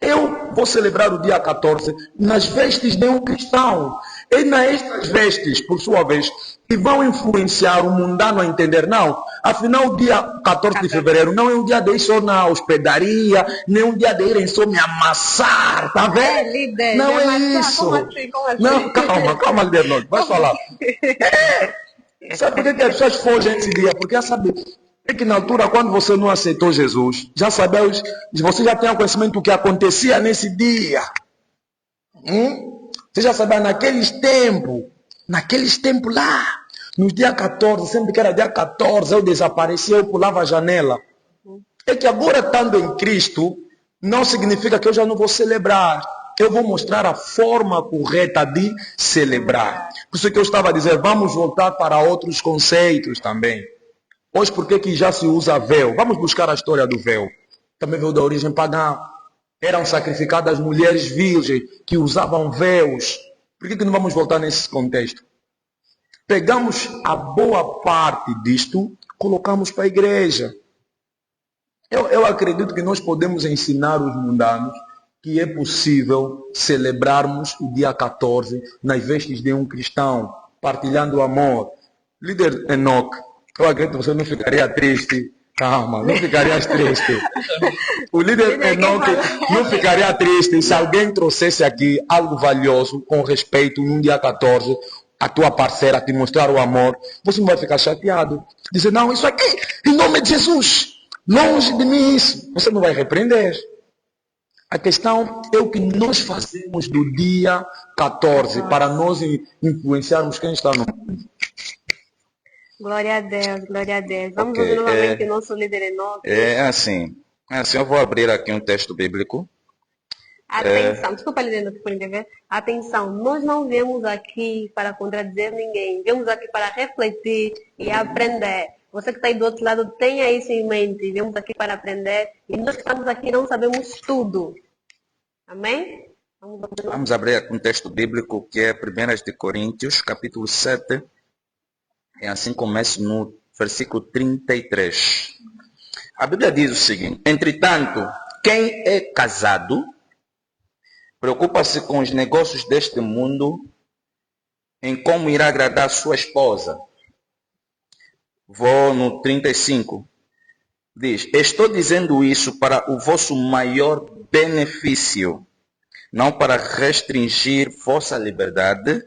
Eu vou celebrar o dia 14 nas vestes de um cristão. E nestas vestes, por sua vez, que vão influenciar o mundano a entender, não, afinal o dia 14 de fevereiro não é um dia de ir só na hospedaria, nem um dia de irem só me amassar, tá vendo? Líder, Não é amassar, isso. como assim? Não, calma, líder, não, vai falar. Sabe por que as pessoas fogem esse dia? Porque já sabe, é que na altura, quando você não aceitou Jesus, já sabia, você já tem o conhecimento do que acontecia nesse dia. Você já sabia, naqueles tempos lá, nos dia 14, sempre que era dia 14, eu desaparecia, eu pulava a janela. É que agora, estando em Cristo, não significa que eu já não vou celebrar. Eu vou mostrar a forma correta de celebrar. Por isso que eu estava a dizer, vamos voltar para outros conceitos também. Hoje, por que já se usa véu? Vamos buscar a história do véu. Também veio da origem pagã. Eram sacrificadas mulheres virgens que usavam véus. Por que não vamos voltar nesse contexto? Pegamos a boa parte disto, colocamos para a igreja. Eu acredito que nós podemos ensinar os mundanos que é possível celebrarmos o dia 14 nas vestes de um cristão, partilhando o amor. Líder Enoch, eu acredito que você não ficaria triste. Calma, não ficarias triste. O líder Enoch não ficaria triste se alguém trouxesse aqui algo valioso com respeito num dia 14, a tua parceira te mostrar o amor. Você não vai ficar chateado. Dizer, não, isso aqui, em nome de Jesus, longe de mim isso. Você não vai repreender. A questão é o que nós fazemos do dia 14 para nós influenciarmos quem está no mundo. Glória a Deus, glória a Deus. Vamos Ok, ouvir novamente o nosso líder Enoch. É assim, eu vou abrir aqui um texto bíblico. Atenção, desculpa, líder Enoch, por entender. Atenção, nós não viemos aqui para contradizer ninguém. Viemos aqui para refletir e aprender. Você que está aí do outro lado, tenha isso em mente. Viemos aqui para aprender. E nós que estamos aqui não sabemos tudo. Amém? Vamos abrir aqui um texto bíblico que é 1 de Coríntios, capítulo 7. E assim começa no versículo 33. A Bíblia diz o seguinte: entretanto, quem é casado preocupa-se com os negócios deste mundo, em como irá agradar sua esposa. Vou no 35. Diz: estou dizendo isso para o vosso maior benefício, não para restringir vossa liberdade,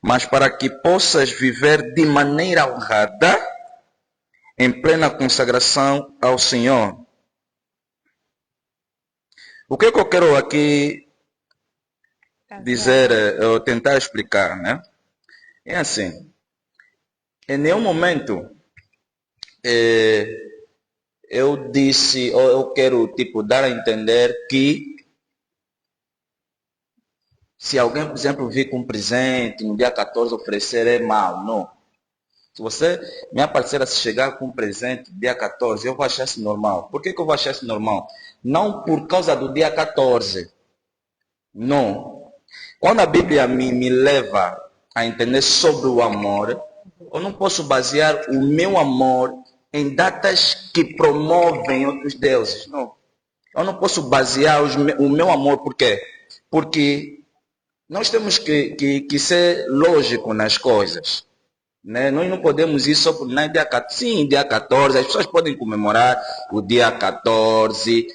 mas para que possas viver de maneira honrada, em plena consagração ao Senhor. O que eu quero aqui dizer, ou tentar explicar, né? É assim, em nenhum momento eu disse, ou eu quero dar a entender que se alguém, por exemplo, vir com um presente no dia 14 oferecer é mal, não. Se você, minha parceira, se chegar com um presente dia 14, eu vou achar isso normal. Por que eu vou achar isso normal? Não por causa do dia 14. Não. Quando a Bíblia me leva a entender sobre o amor, eu não posso basear o meu amor em datas que promovem outros deuses. Não. Eu não posso basear o meu amor, por quê? Porque nós temos que ser lógico nas coisas. Né? Nós não podemos ir só por dia 14. Sim, dia 14, as pessoas podem comemorar o dia 14,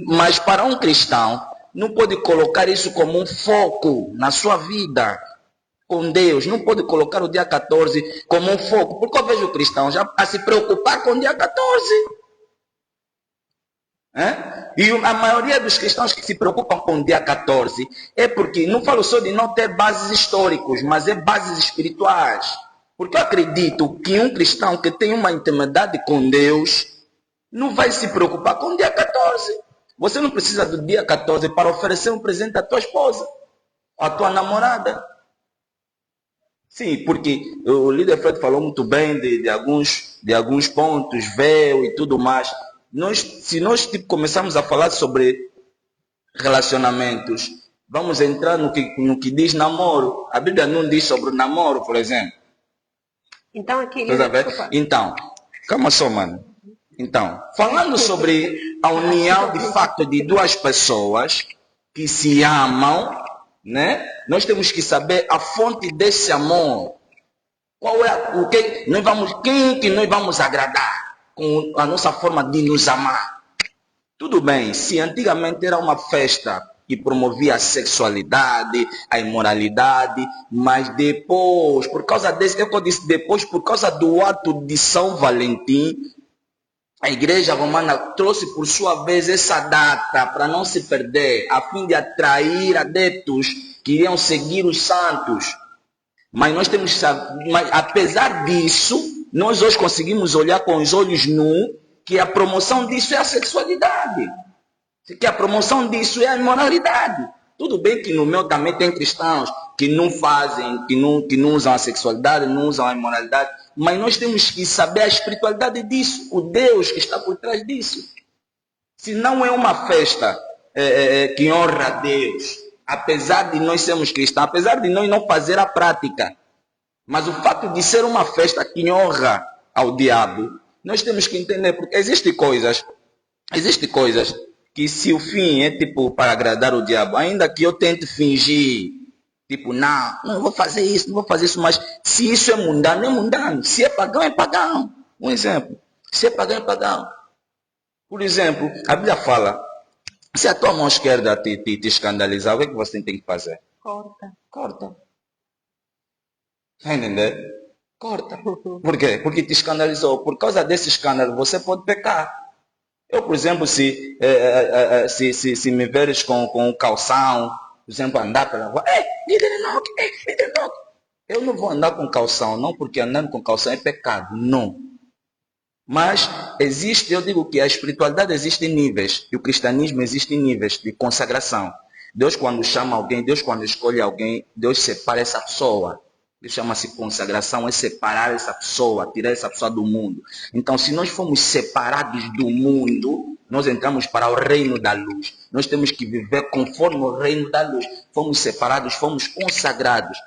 mas para um cristão, não pode colocar isso como um foco na sua vida com Deus. Não pode colocar o dia 14 como um foco, porque eu vejo cristãos já a se preocupar com o dia 14. E a maioria dos cristãos que se preocupam com o dia 14 é porque, não falo só de não ter bases históricas, mas é bases espirituais. Porque eu acredito que um cristão que tem uma intimidade com Deus não vai se preocupar com o dia 14. Você não precisa do dia 14 para oferecer um presente à tua esposa, à tua namorada. Sim, porque o líder Fred falou muito bem de alguns pontos, véu e tudo mais. Se nós começarmos a falar sobre relacionamentos, vamos entrar no que diz namoro. A Bíblia não diz sobre o namoro, por exemplo. Então, aqui... Então, calma só, mano. Então, falando sobre a união de fato de duas pessoas que se amam, né? Nós temos que saber a fonte desse amor. Qual é quem que nós vamos agradar com a nossa forma de nos amar? Tudo bem, se antigamente era uma festa que promovia a sexualidade, a imoralidade, mas depois, por causa desse, eu disse depois, por causa do ato de São Valentim, a Igreja Romana trouxe por sua vez essa data para não se perder, a fim de atrair adeptos que iriam seguir os santos. Mas nós temos que saber, mas apesar disso, nós hoje conseguimos olhar com os olhos nus que a promoção disso é a sexualidade. Que a promoção disso é a imoralidade. Tudo bem que no meu também tem cristãos que não fazem, que não usam a sexualidade, não usam a imoralidade, mas nós temos que saber a espiritualidade disso, o Deus que está por trás disso. Se não é uma festa que honra a Deus, apesar de nós sermos cristãos, apesar de nós não fazer a prática, mas o fato de ser uma festa que honra ao diabo, nós temos que entender, porque existem coisas que se o fim é tipo para agradar o diabo, ainda que eu tente fingir, tipo, não vou fazer isso, mas se isso é mundano, é mundano. Se é pagão, é pagão. Um exemplo, se é pagão, é pagão. Por exemplo, a Bíblia fala, se a tua mão esquerda te escandalizar, o que é que você tem que fazer? Corta. Está entendendo? Corta. Por quê? Porque te escandalizou. Por causa desse escândalo, você pode pecar. Eu, por exemplo, se me veres com um calção, por exemplo, andar pela rua, líder Enoque. Eu não vou andar com calção, não porque andando com calção é pecado, não. Mas eu digo que a espiritualidade existe em níveis, e o cristianismo existe em níveis de consagração. Deus quando chama alguém, Deus quando escolhe alguém, Deus separa essa pessoa. Isso chama-se consagração, é separar essa pessoa, tirar essa pessoa do mundo. Então, se nós formos separados do mundo, nós entramos para o reino da luz. Nós temos que viver conforme o reino da luz. Fomos separados, fomos consagrados.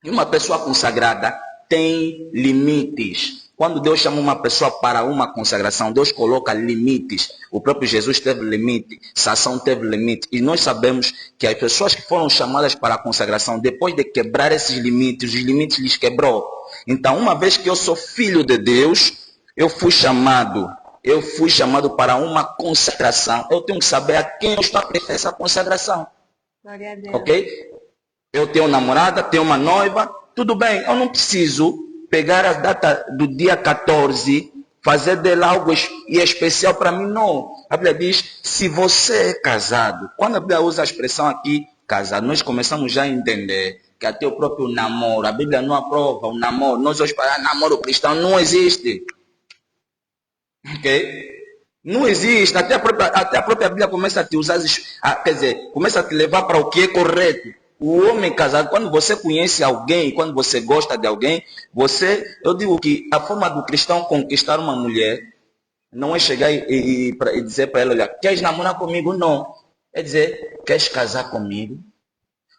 E uma pessoa consagrada tem limites. Quando Deus chama uma pessoa para uma consagração, Deus coloca limites. O próprio Jesus teve limite, Sansão teve limite. E nós sabemos que as pessoas que foram chamadas para a consagração, depois de quebrar esses limites, os limites lhes quebrou. Então, uma vez que eu sou filho de Deus, eu fui chamado para uma consagração. Eu tenho que saber a quem eu estou a prestar essa consagração. Glória a Deus. Ok? Eu tenho namorada, tenho uma noiva, tudo bem, eu não preciso pegar a data do dia 14, fazer dela algo especial para mim, não. A Bíblia diz, se você é casado, quando a Bíblia usa a expressão aqui, casado, nós começamos já a entender que até o próprio namoro, a Bíblia não aprova o namoro, nós hoje para namoro cristão não existe. Ok? Não existe, até a própria Bíblia começa a te usar, começa a te levar para o que é correto. O homem casado, quando você conhece alguém, quando você gosta de alguém, eu digo que a forma do cristão conquistar uma mulher não é chegar e dizer para ela, olha, queres namorar comigo? Não. É dizer, queres casar comigo?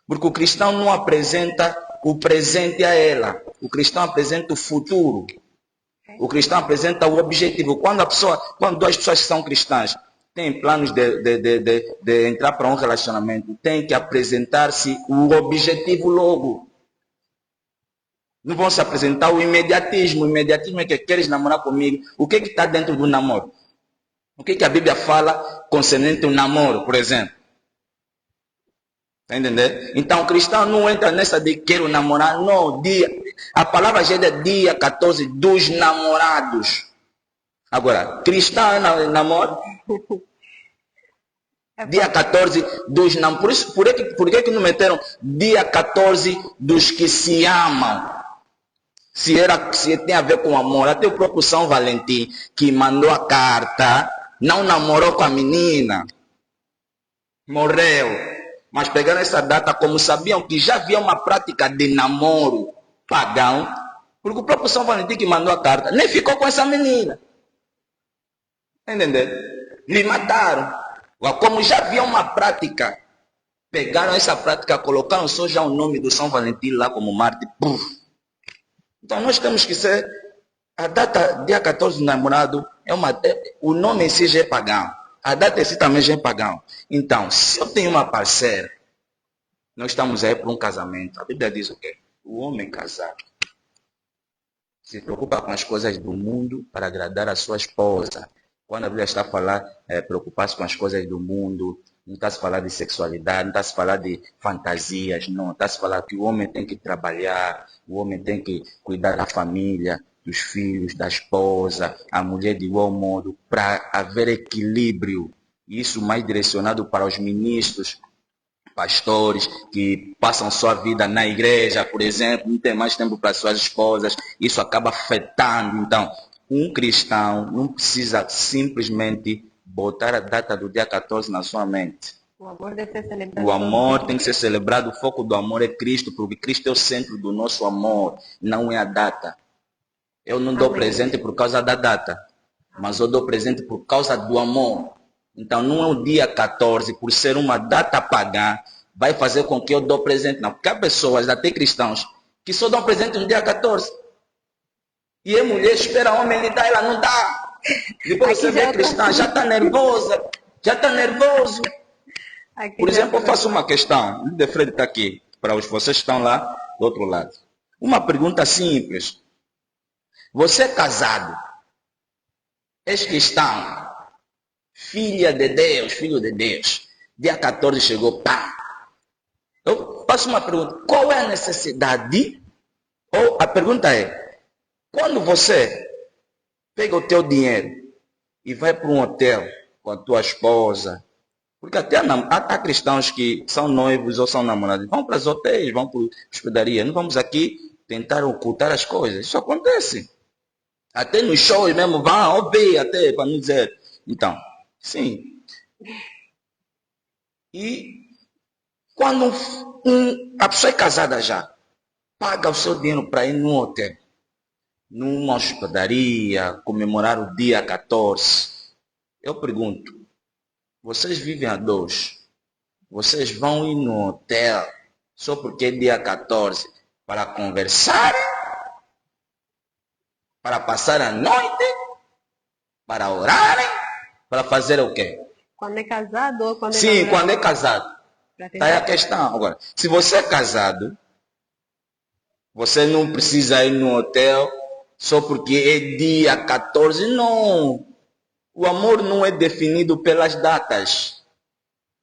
Porque o cristão não apresenta o presente a ela. O cristão apresenta o futuro. O cristão apresenta o objetivo. Quando duas pessoas que são cristãs têm planos de entrar para um relacionamento, tem que apresentar-se o objetivo logo. Não vão se apresentar o imediatismo. O imediatismo é que queres namorar comigo. O que está dentro do namoro? O que a Bíblia fala concernente ao namoro, por exemplo? Está entendendo? Então o cristão não entra nessa de quero namorar, não. A palavra já é dia 14 dos namorados. Agora, cristão namora? Dia 14 dos namorados. Por isso, por que não meteram dia 14 dos que se amam? Se tem a ver com amor. Até o próprio São Valentim, que mandou a carta, não namorou com a menina. Morreu. Mas pegaram essa data como sabiam que já havia uma prática de namoro pagão, porque o próprio São Valentim que mandou a carta nem ficou com essa menina. Entendeu? Lhe mataram. Como já havia uma prática, pegaram essa prática, colocaram só já o nome do São Valentim lá como mártir. Então nós temos que ser, a data dia 14 do namorado, o nome em si já é pagão. A data em si também já é pagão. Então, se eu tenho uma parceira, nós estamos aí para um casamento. A Bíblia diz o quê? O homem casado se preocupa com as coisas do mundo para agradar a sua esposa. Quando a Bíblia está a falar, preocupar-se com as coisas do mundo, não está a se falar de sexualidade, não está a se falar de fantasias, não. Está a se falar que o homem tem que trabalhar, o homem tem que cuidar da família, dos filhos, da esposa, a mulher de igual modo, para haver equilíbrio. Isso mais direcionado para os ministros, pastores que passam sua vida na igreja, por exemplo, não tem mais tempo para suas esposas, isso acaba afetando. Então, um cristão não precisa simplesmente botar a data do dia 14 na sua mente. O amor deve ser celebrado. O amor tem que ser celebrado, o foco do amor é Cristo, porque Cristo é o centro do nosso amor, não é a data. Eu não dou presente por causa da data, mas eu dou presente por causa do amor. Então não é o dia 14, por ser uma data pagã, vai fazer com que eu dou presente. Não, porque há pessoas, até cristãos, que só dão presente no dia 14. E a mulher espera o homem lhe dar, ela não dá. Depois você vê cristã, já está nervosa, já está nervoso. Por exemplo, eu faço uma questão, o de Fred está aqui, para os vocês que estão lá do outro lado. Uma pergunta simples. Você é casado, és cristão, filha de Deus, filho de Deus. Dia 14 chegou, pá. Eu faço uma pergunta, qual é a necessidade? Ou a pergunta é, quando você pega o teu dinheiro e vai para um hotel com a tua esposa, porque até há cristãos que são noivos ou são namorados, vão para os hotéis, vão para a hospedaria, não vamos aqui tentar ocultar as coisas, isso acontece. Até nos shows mesmo, vão ouvir até, para não dizer. Então, sim. E quando a pessoa é casada já, paga o seu dinheiro para ir num hotel, numa hospedaria, comemorar o dia 14. Eu pergunto, vocês vivem a dois? Vocês vão ir no hotel só porque é dia 14 para conversar? Para passar a noite? Para orarem? Para fazer o quê? Quando é casado ou quando é Sim, namorado? quando é casado. Está aí a questão. Agora, se você é casado, você não precisa ir no hotel só porque é dia 14. Não. O amor não é definido pelas datas.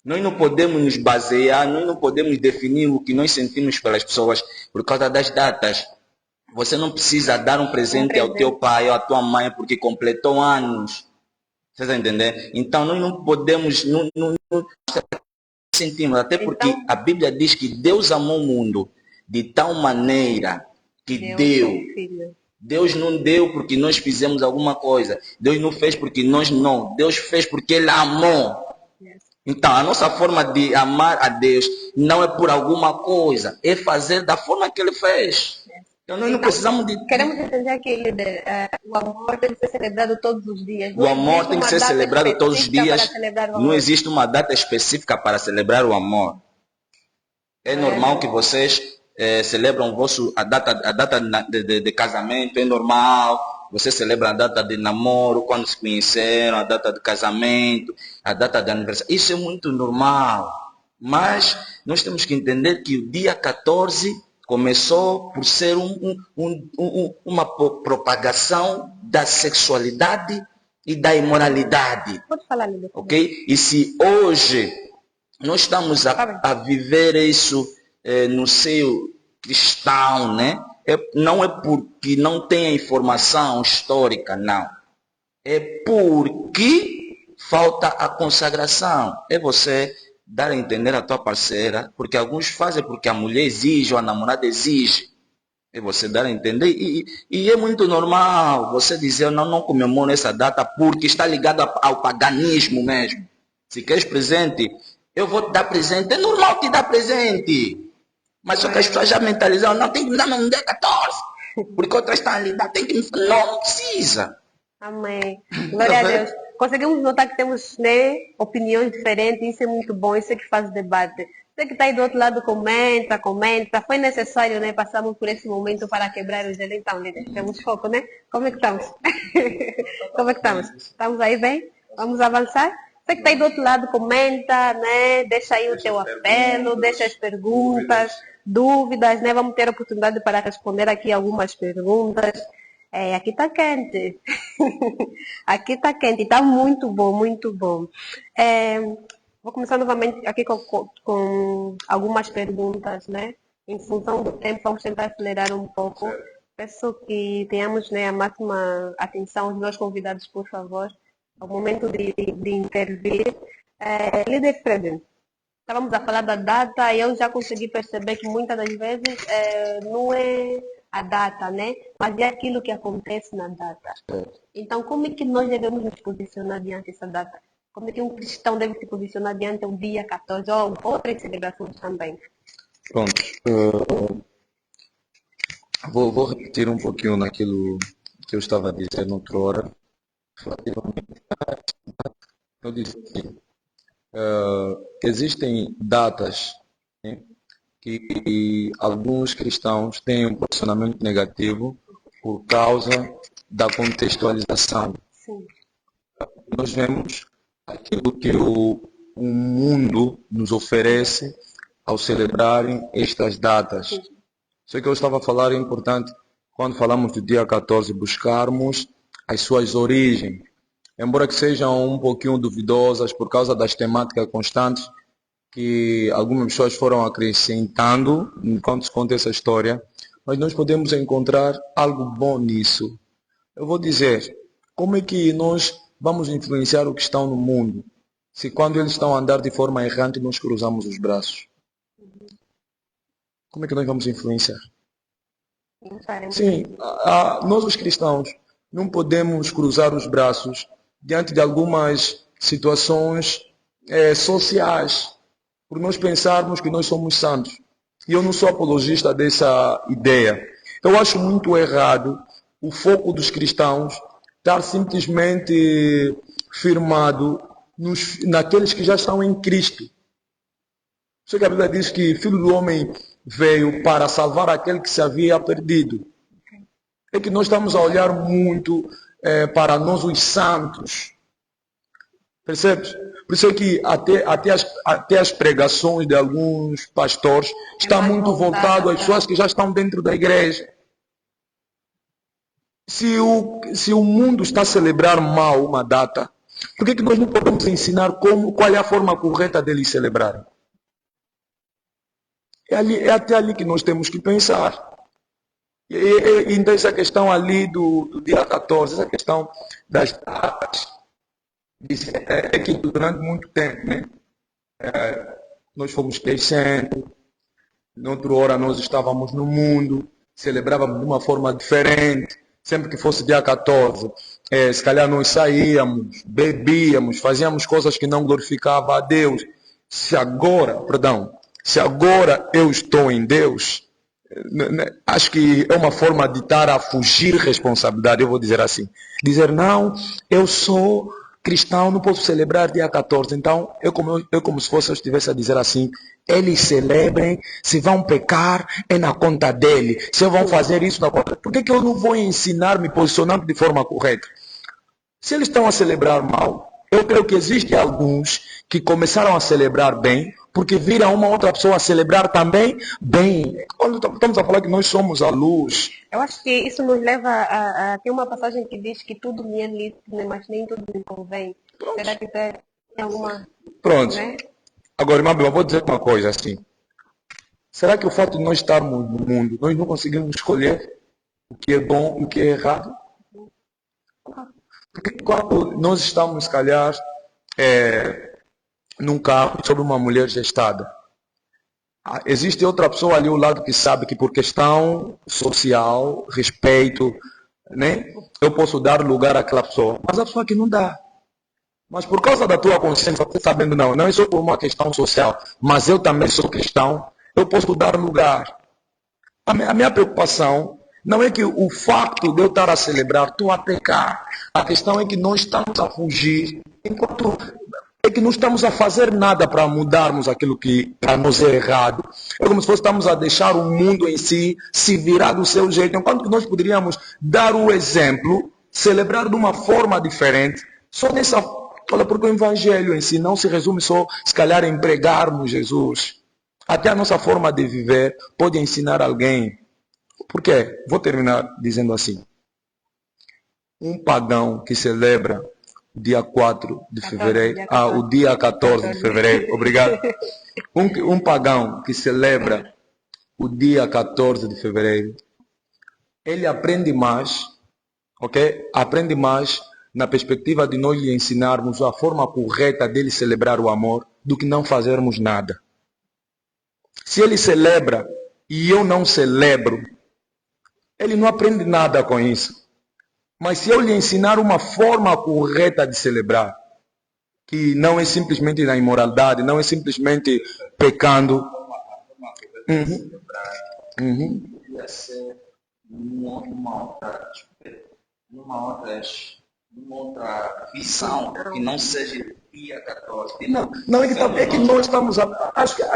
Nós não podemos nos basear, nós não podemos definir o que nós sentimos pelas pessoas por causa das datas. Você não precisa dar um presente ao teu pai ou à tua mãe porque completou anos. Vocês estão entendendo? Então nós não podemos, não sentimos, até porque então, a Bíblia diz que Deus amou o mundo de tal maneira que deu. Deus não deu porque nós fizemos alguma coisa. Deus não fez porque nós não. Deus fez porque Ele amou. Então, a nossa forma de amar a Deus não é por alguma coisa. É fazer da forma que Ele fez. Então, nós não precisamos de... Queremos entender que o amor tem que ser celebrado todos os dias. O amor tem que ser celebrado todos os dias. Não existe uma data específica para celebrar o amor. É normal que vocês... celebram a data de casamento, é normal. Você celebra a data de namoro, quando se conheceram, a data de casamento, a data de aniversário. Isso é muito normal. Mas nós temos que entender que o dia 14 começou por ser uma propagação da sexualidade e da imoralidade. Pode falar, Lídia. Ok? E se hoje nós estamos a viver isso no seio cristão, né? Não é porque não tem a informação histórica, não. É porque falta a consagração. É você dar a entender à tua parceira, porque alguns fazem porque a mulher exige ou a namorada exige. É você dar a entender. E é muito normal você dizer, não comemoro essa data porque está ligado ao paganismo mesmo. Se queres presente, eu vou te dar presente. É normal te dar presente. Mas só que as pessoas já mentalizaram, não, tem que me dar no dia 14. Porque outras estão ali, tem que me falar, não precisa. Amém. Glória a Deus. Conseguimos notar que temos, né, opiniões diferentes, isso é muito bom, isso é que faz debate. Você que está aí do outro lado, comenta. Foi necessário, né, passarmos por esse momento para quebrar o gelo. Então, líder, temos foco, né? Como é que estamos? Como é que estamos? Estamos aí bem? Vamos avançar? Você que está aí do outro lado, comenta, né? Deixa aí o teu apelo, deixa as perguntas, dúvidas, né? Vamos ter oportunidade para responder aqui algumas perguntas. Aqui está quente. Aqui está quente, está muito bom, muito bom. Vou começar novamente aqui com algumas perguntas, né? Em função do tempo, vamos tentar acelerar um pouco. Peço que tenhamos, né, a máxima atenção aos meus convidados, por favor, ao momento de intervir. Líder Fred, estávamos a falar da data e eu já consegui perceber que muitas das vezes não é a data, né? Mas é aquilo que acontece na data. Então, como é que nós devemos nos posicionar diante dessa data? Como é que um cristão deve se posicionar diante do dia 14 ou outras celebrações também? Pronto. Vou repetir um pouquinho naquilo que eu estava a dizer noutra hora. Eu disse que existem datas, né, que alguns cristãos têm um posicionamento negativo por causa da contextualização. Sim. Nós vemos aquilo que o mundo nos oferece ao celebrarem estas datas. Isso que eu estava a falar é importante quando falamos do dia 14, buscarmos as suas origens. Embora que sejam um pouquinho duvidosas por causa das temáticas constantes que algumas pessoas foram acrescentando enquanto se conta essa história, mas nós podemos encontrar algo bom nisso. Eu vou dizer, como é que nós vamos influenciar o que estão no mundo, se quando eles estão a andar de forma errante nós cruzamos os braços? Como é que nós vamos influenciar? Sim, nós os cristãos não podemos cruzar os braços diante de algumas situações sociais, por nós pensarmos que nós somos santos. E eu não sou apologista dessa ideia. Eu acho muito errado o foco dos cristãos estar simplesmente firmado naqueles que já estão em Cristo. Sei que a Bíblia diz que o Filho do Homem veio para salvar aquele que se havia perdido. É que nós estamos a olhar muito para nós os santos. Percebes? Por isso é que até as pregações de alguns pastores estão muito voltado às pessoas que já estão dentro da igreja. Se o mundo está a celebrar mal uma data, por que nós não podemos ensinar qual é a forma correta deles celebrarem? É até ali que nós temos que pensar. Então essa questão ali do dia 14, essa questão das datas, é que durante muito tempo, né, nós fomos crescendo, noutra hora nós estávamos no mundo, celebrávamos de uma forma diferente, sempre que fosse dia 14, se calhar nós saíamos, bebíamos, fazíamos coisas que não glorificavam a Deus. Se agora eu estou em Deus, acho que é uma forma de estar a fugir responsabilidade, eu vou dizer assim. Dizer, não, eu sou cristão, não posso celebrar dia 14. Então, eu como se fosse eu estivesse a dizer assim, eles celebrem, se vão pecar, é na conta dele. Se vão fazer isso na conta, por que eu não vou ensinar me posicionando de forma correta? Se eles estão a celebrar mal, eu creio que existem alguns que começaram a celebrar bem, porque viram uma outra pessoa a celebrar também bem. Quando estamos a falar que nós somos a luz. Eu acho que isso nos leva a ter uma passagem que diz que tudo me é lícito, mas nem tudo me convém. Pronto. Será que tem alguma... Pronto. Né? Agora, irmão, eu vou dizer uma coisa assim. Será que o fato de nós estarmos no mundo, nós não conseguimos escolher o que é bom e o que é errado? Porque quando nós estamos, se calhar, num carro sobre uma mulher gestada. Existe outra pessoa ali ao lado que sabe que por questão social, respeito, né, eu posso dar lugar àquela pessoa. Mas a pessoa que não dá. Mas por causa da tua consciência, você sabendo, não é só por uma questão social, mas eu também sou cristão, eu posso dar lugar. A minha preocupação não é que o facto de eu estar a celebrar, estou a pecar. A questão é que nós estamos a fugir, enquanto é que não estamos a fazer nada para mudarmos aquilo que para nós é errado. É como se estamos a deixar o mundo em si se virar do seu jeito, enquanto nós poderíamos dar o exemplo, celebrar de uma forma diferente, só nessa. Olha, porque o evangelho em si não se resume só, se calhar, em pregarmos Jesus. Até a nossa forma de viver pode ensinar alguém. Por quê? Vou terminar dizendo assim. Um pagão que celebra o dia 4 de fevereiro, o dia 14 de fevereiro, obrigado. Um pagão que celebra o dia 14 de fevereiro, ele aprende mais, ok? Aprende mais na perspectiva de nós lhe ensinarmos a forma correta dele celebrar o amor do que não fazermos nada. Se ele celebra e eu não celebro, ele não aprende nada com isso. Mas se eu lhe ensinar uma forma correta de celebrar, que não é simplesmente na imoralidade, não é simplesmente pecando. Devia ser numa outra visão, que não seja dia 14. Não, é que nós estamos a. Acho que é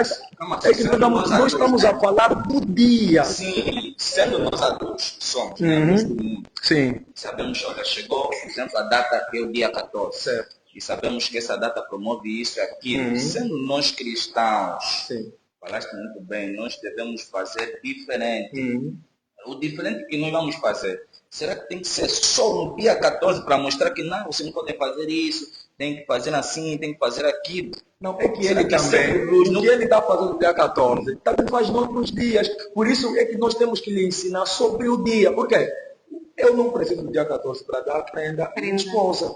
que nós estamos a falar do dia. Sim, sendo nós adultos que somos, adultos do mundo. Sim. Sabemos, olha, chegou, por exemplo, a data que é o dia 14. Certo. E sabemos que essa data promove isso e aquilo. Sendo nós cristãos, sim, falaste muito bem, nós devemos fazer diferente. O diferente que nós vamos fazer, será que tem que ser só no dia 14 para mostrar que não, você não pode fazer isso, tem que fazer assim, tem que fazer aquilo? Não, é que será ele que também, o que ele está fazendo no dia 14, também faz nos outros dias. Por isso é que nós temos que lhe ensinar sobre o dia. Por quê? Eu não preciso do dia 14 para dar prenda à minha esposa.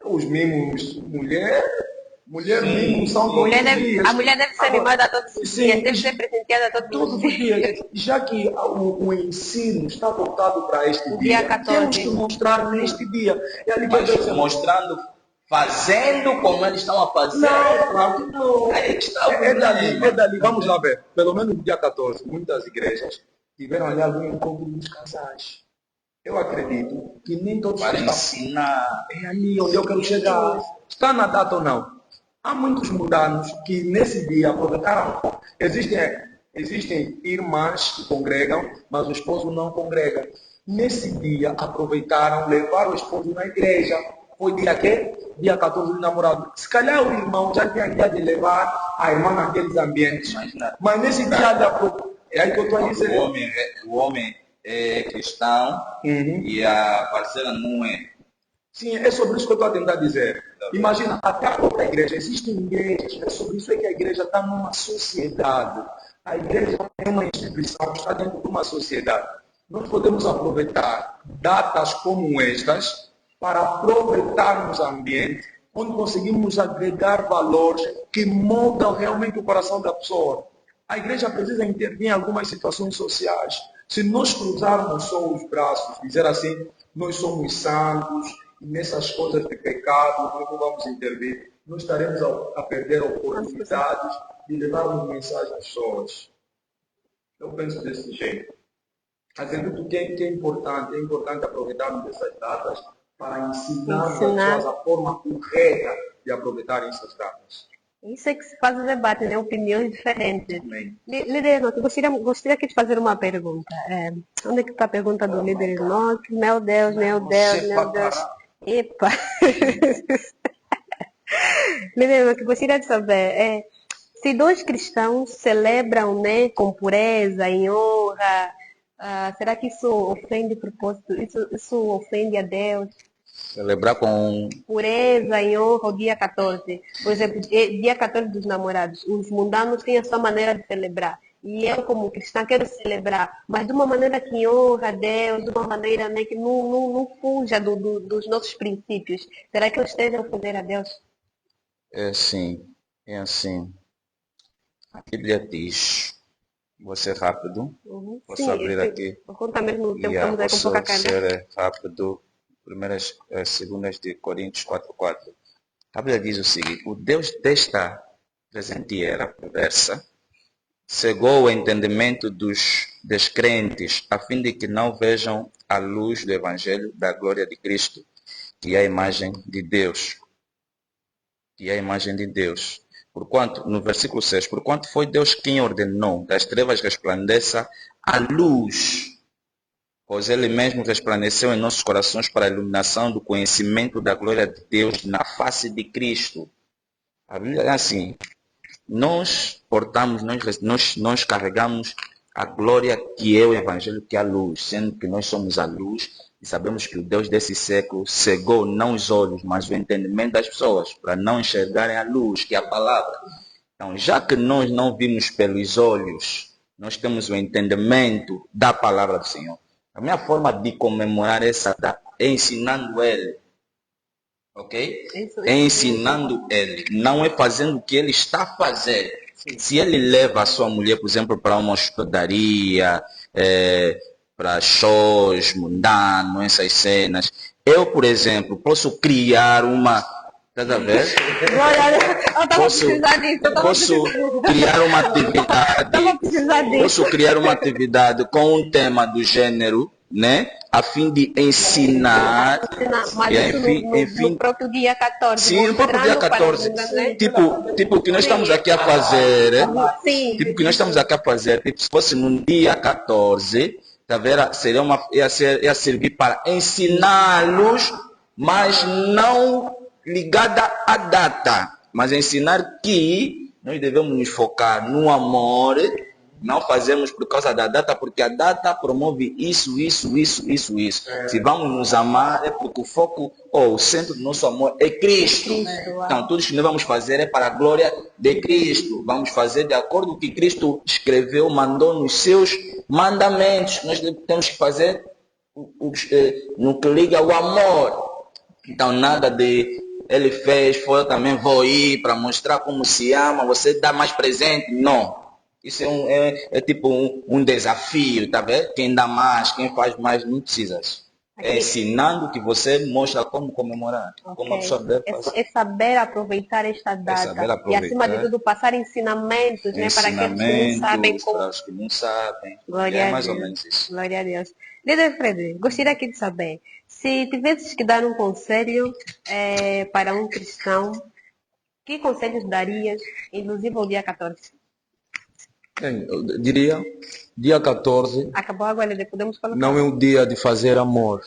Os mimos, mulher mimos são todos os dias. A mulher deve ser mimada todos os dias, deve ser presenteada todos os dias. Já que o ensino está voltado para este dia, 14. Temos que mostrar neste dia. Mas mostrando, fazendo como eles estão a fazer. Não, claro que não. É dali. Vamos lá ver. Pelo menos no dia 14, muitas igrejas tiveram ali algum encontro dos casais. Eu acredito que nem todos para ensinar. É ali onde eu quero chegar. Está na data ou não? Há muitos mundanos que nesse dia aproveitaram. Existem irmãs que congregam, mas o esposo não congrega. Nesse dia aproveitaram, levaram o esposo na igreja. Foi dia quê? Dia 14 de namorado. Se calhar o irmão já tinha dia de levar a irmã naqueles ambientes. Mas nesse dia de aproveitaram. É aí que eu estou a dizer. O homem é cristão e a parceira não é. Sim, é sobre isso que eu estou a tentar dizer. Imagina, até a própria igreja, existem igrejas, é sobre isso que a igreja está numa sociedade. A igreja é uma instituição que está dentro de uma sociedade. Nós podemos aproveitar datas como estas para aproveitarmos o ambiente onde conseguimos agregar valores que moldam realmente o coração da pessoa. A igreja precisa intervir em algumas situações sociais. Se nós cruzarmos só os braços, dizer assim, nós somos santos, e nessas coisas de pecado, nós não vamos intervir, nós estaremos a perder oportunidades de levarmos mensagem às pessoas. Eu penso desse jeito. Acredito que é importante aproveitarmos essas datas para ensinar as pessoas a forma correta de aproveitarem essas datas. Isso é que se faz o debate, né? Opiniões diferentes. Líder Enoque, gostaria aqui de fazer uma pergunta. Onde é que está a pergunta do líder Enoque? Meu Deus. Epa! Líder Enoque, gostaria de saber, se dois cristãos celebram, né, com pureza, em honra, será que isso ofende o propósito? Isso ofende a Deus? Celebrar com pureza e honra o dia 14. Por exemplo, dia 14 dos namorados. Os mundanos têm a sua maneira de celebrar. E eu, como cristã, quero celebrar, mas de uma maneira que honra a Deus, de uma maneira, né, que não fuja dos nossos princípios. Será que eu esteja a ofender a Deus? É assim, é assim. A Bíblia diz, vou ser rápido, posso Sim, abrir aqui, por conta mesmo do tempo, e estamos aí com pouca vou carga. ser rápido, primeiras, segundas de Coríntios 4:4. A Bíblia diz o seguinte, o Deus desta presente era perversa, cegou o entendimento dos descrentes, a fim de que não vejam a luz do Evangelho da glória de Cristo, que é a imagem de Deus. Que é a imagem de Deus. Porquanto, no versículo 6, porquanto foi Deus quem ordenou das trevas resplandeça a luz, pois Ele mesmo resplandeceu em nossos corações para a iluminação do conhecimento da glória de Deus na face de Cristo. A Bíblia é assim, nós portamos, nós carregamos a glória que é o Evangelho, que é a luz, sendo que nós somos a luz e sabemos que o Deus desse século cegou não os olhos, mas o entendimento das pessoas, para não enxergarem a luz, que é a palavra. Então, já que nós não vimos pelos olhos, nós temos o entendimento da palavra do Senhor. A minha forma de comemorar essa data é ensinando Ele. Ok? É ensinando Ele, não é fazendo o que Ele está a fazer. Se Ele leva a sua mulher, por exemplo, para uma hospedaria, para shows mundanos, essas cenas, eu, por exemplo, posso criar uma... Estás a ver? Posso criar uma atividade, posso criar uma atividade com um tema do gênero, né? A fim de ensinar. Mas isso no próprio dia 14. Sim, no próprio dia 14. Tipo o que nós estamos aqui a fazer. Sim. Tipo o que nós estamos aqui a fazer. Tipo, se fosse no dia 14, tá vendo? Ia servir para ensiná-los, mas não ligada à data. Mas ensinar que nós devemos nos focar no amor. Não fazemos por causa da data, porque a data promove isso. Se vamos nos amar, é porque o foco, o centro do nosso amor é Cristo. Então, tudo que nós vamos fazer é para a glória de Cristo. Vamos fazer de acordo com o que Cristo escreveu, mandou nos seus mandamentos. Nós temos que fazer no que liga ao amor. Então, nada de ele fez, foi, eu também vou ir para mostrar como se ama, você dá mais presente. Não. Isso é tipo um desafio, tá vendo? Quem dá mais, quem faz mais, não precisa. É ensinando que você mostra como comemorar. Okay. Como a pessoa deve fazer. É saber aproveitar esta data. E acima de tudo, passar ensinamentos, né? Para aqueles que não sabem como. Para os que não sabem. Glória a Deus. Mais ou menos isso. Glória a Deus. Líder Frederico, gostaria aqui de saber, se tivesses que dar um conselho para um cristão, que conselhos darias, inclusive ao dia 14? Eu diria, dia 14, acabou a água, podemos colocar. Não é um dia de fazer amor,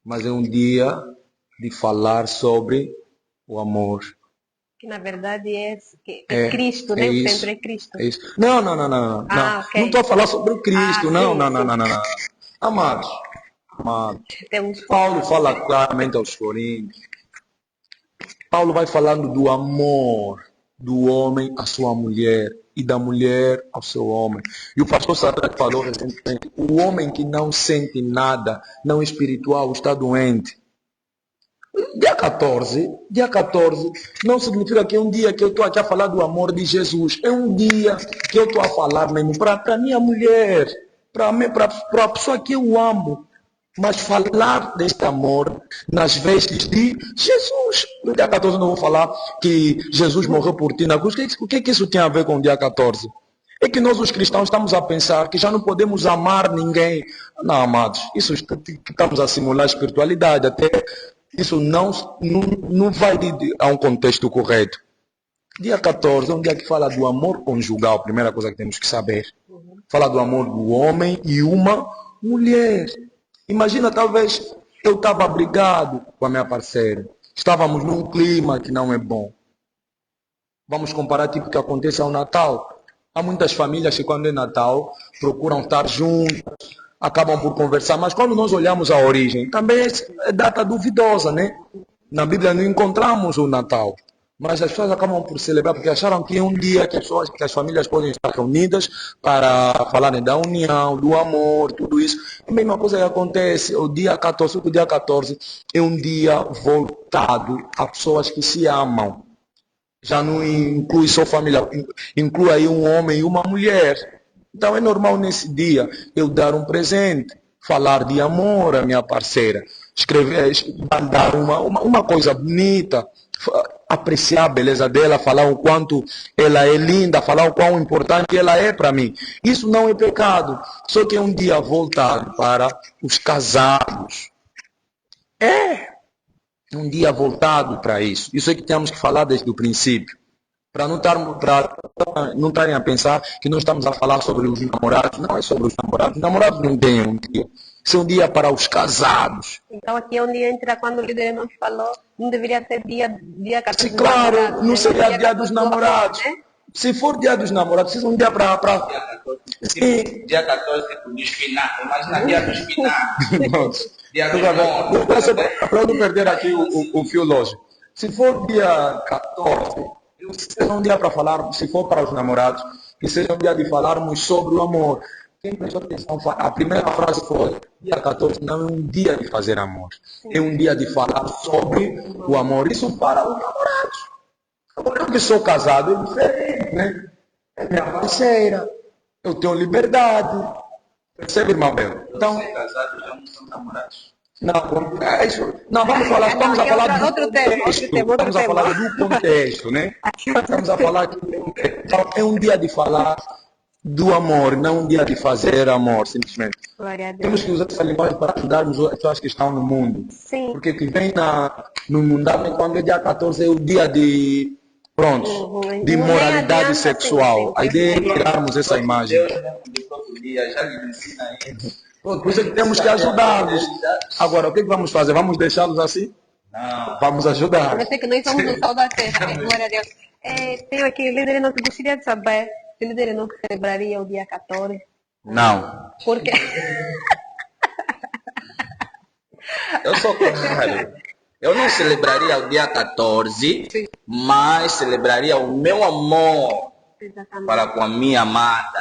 mas é um dia de falar sobre o amor. Que na verdade é Cristo, né? O centro é Cristo. É isso. Não. Okay. Não estou a falar sobre Cristo, não. Amados. Paulo fala claramente aos Coríntios. Paulo vai falando do amor do homem à sua mulher e da mulher ao seu homem. E o pastor Sadraque falou recentemente, o homem que não sente nada, não espiritual, está doente. Dia 14 não significa que é um dia que eu estou aqui a falar do amor de Jesus. É um dia que eu estou a falar mesmo para minha mulher, para a pessoa que eu amo. Mas falar deste amor nas vestes de Jesus. No dia 14 eu não vou falar que Jesus morreu por ti na cruz. O que isso tem a ver com o dia 14? É que nós os cristãos estamos a pensar que já não podemos amar ninguém. Não, amados, isso estamos a simular espiritualidade. Até isso não vai a um contexto correto. Dia 14 é um dia que fala do amor conjugal. Primeira coisa que temos que saber. Fala do amor do homem e uma mulher. Imagina, talvez eu estava brigado com a minha parceira. Estávamos num clima que não é bom. Vamos comparar tipo o que acontece ao Natal. Há muitas famílias que quando é Natal procuram estar juntas, acabam por conversar. Mas quando nós olhamos a origem, também é data duvidosa, né? Na Bíblia não encontramos o Natal. Mas as pessoas acabam por celebrar porque acharam que é um dia que as famílias podem estar reunidas para falarem da união, do amor, tudo isso. A mesma coisa que acontece o dia 14, é um dia voltado a pessoas que se amam. Já não inclui só família, inclui aí um homem e uma mulher. Então é normal nesse dia eu dar um presente, falar de amor à minha parceira, escrever, mandar uma coisa bonita, apreciar a beleza dela, falar o quanto ela é linda, falar o quão importante ela é para mim. Isso não é pecado, só que é um dia voltado para os casados. É um dia voltado para isso. Isso é que temos que falar desde o princípio. Para não estarem a pensar que nós estamos a falar sobre os namorados. Não é sobre os namorados. Os namorados não têm um dia. Isso é um dia para os casados. Então aqui é onde entra quando o líder nos falou, não deveria ser dia 14 Se, dos claro, namorados, não né? seria dia 14 dos do amor, namorados. né? Se for dia dos namorados, precisa um dia para... Dia 14, tipo, dia 14 do espinafre. Imagina dia do espinafre. Dia do amor. Para eu não perder aqui o fio lógico. Se for dia 14, seja um dia para falar, se for para os namorados, que seja um dia de falarmos sobre o amor. Quem prestou atenção, a primeira frase foi: dia 14 não é um dia de fazer amor, é um dia de falar sobre o amor. Isso para os namorados. Agora, eu que sou casado, é diferente, né? É minha parceira, eu tenho liberdade. Percebe, irmão meu? Então, Casados já não são namorados. não, é isso. Não, vamos falar, estamos a falar do outro tema, contexto. outro Estamos a tema. falar do contexto, né? Estamos a falar que então, é um dia de falar do amor, não um dia de fazer amor, simplesmente. Glória a Deus. Temos que usar essa linguagem para ajudarmos as pessoas que estão no mundo. Sim. Porque o que vem no mundano, quando é dia 14, é o dia de, pronto, de Não moralidade adianta, sexual. sim. A ideia é tirarmos essa imagem. Deus mesmo de todo dia já lhe ensina isso. Por isso é que temos que ajudá-los. Agora, o que vamos fazer? Vamos deixá-los assim? Não. Vamos ajudar. Eu sei que nós somos o sol da terra, né? Glória a Deus. Tenho aqui, líder, não gostaria de saber se o líder não celebraria o dia 14. Não. Por quê? Eu sou contrário. Eu não celebraria o dia 14, mas celebraria o meu amor Exatamente. para com a minha amada.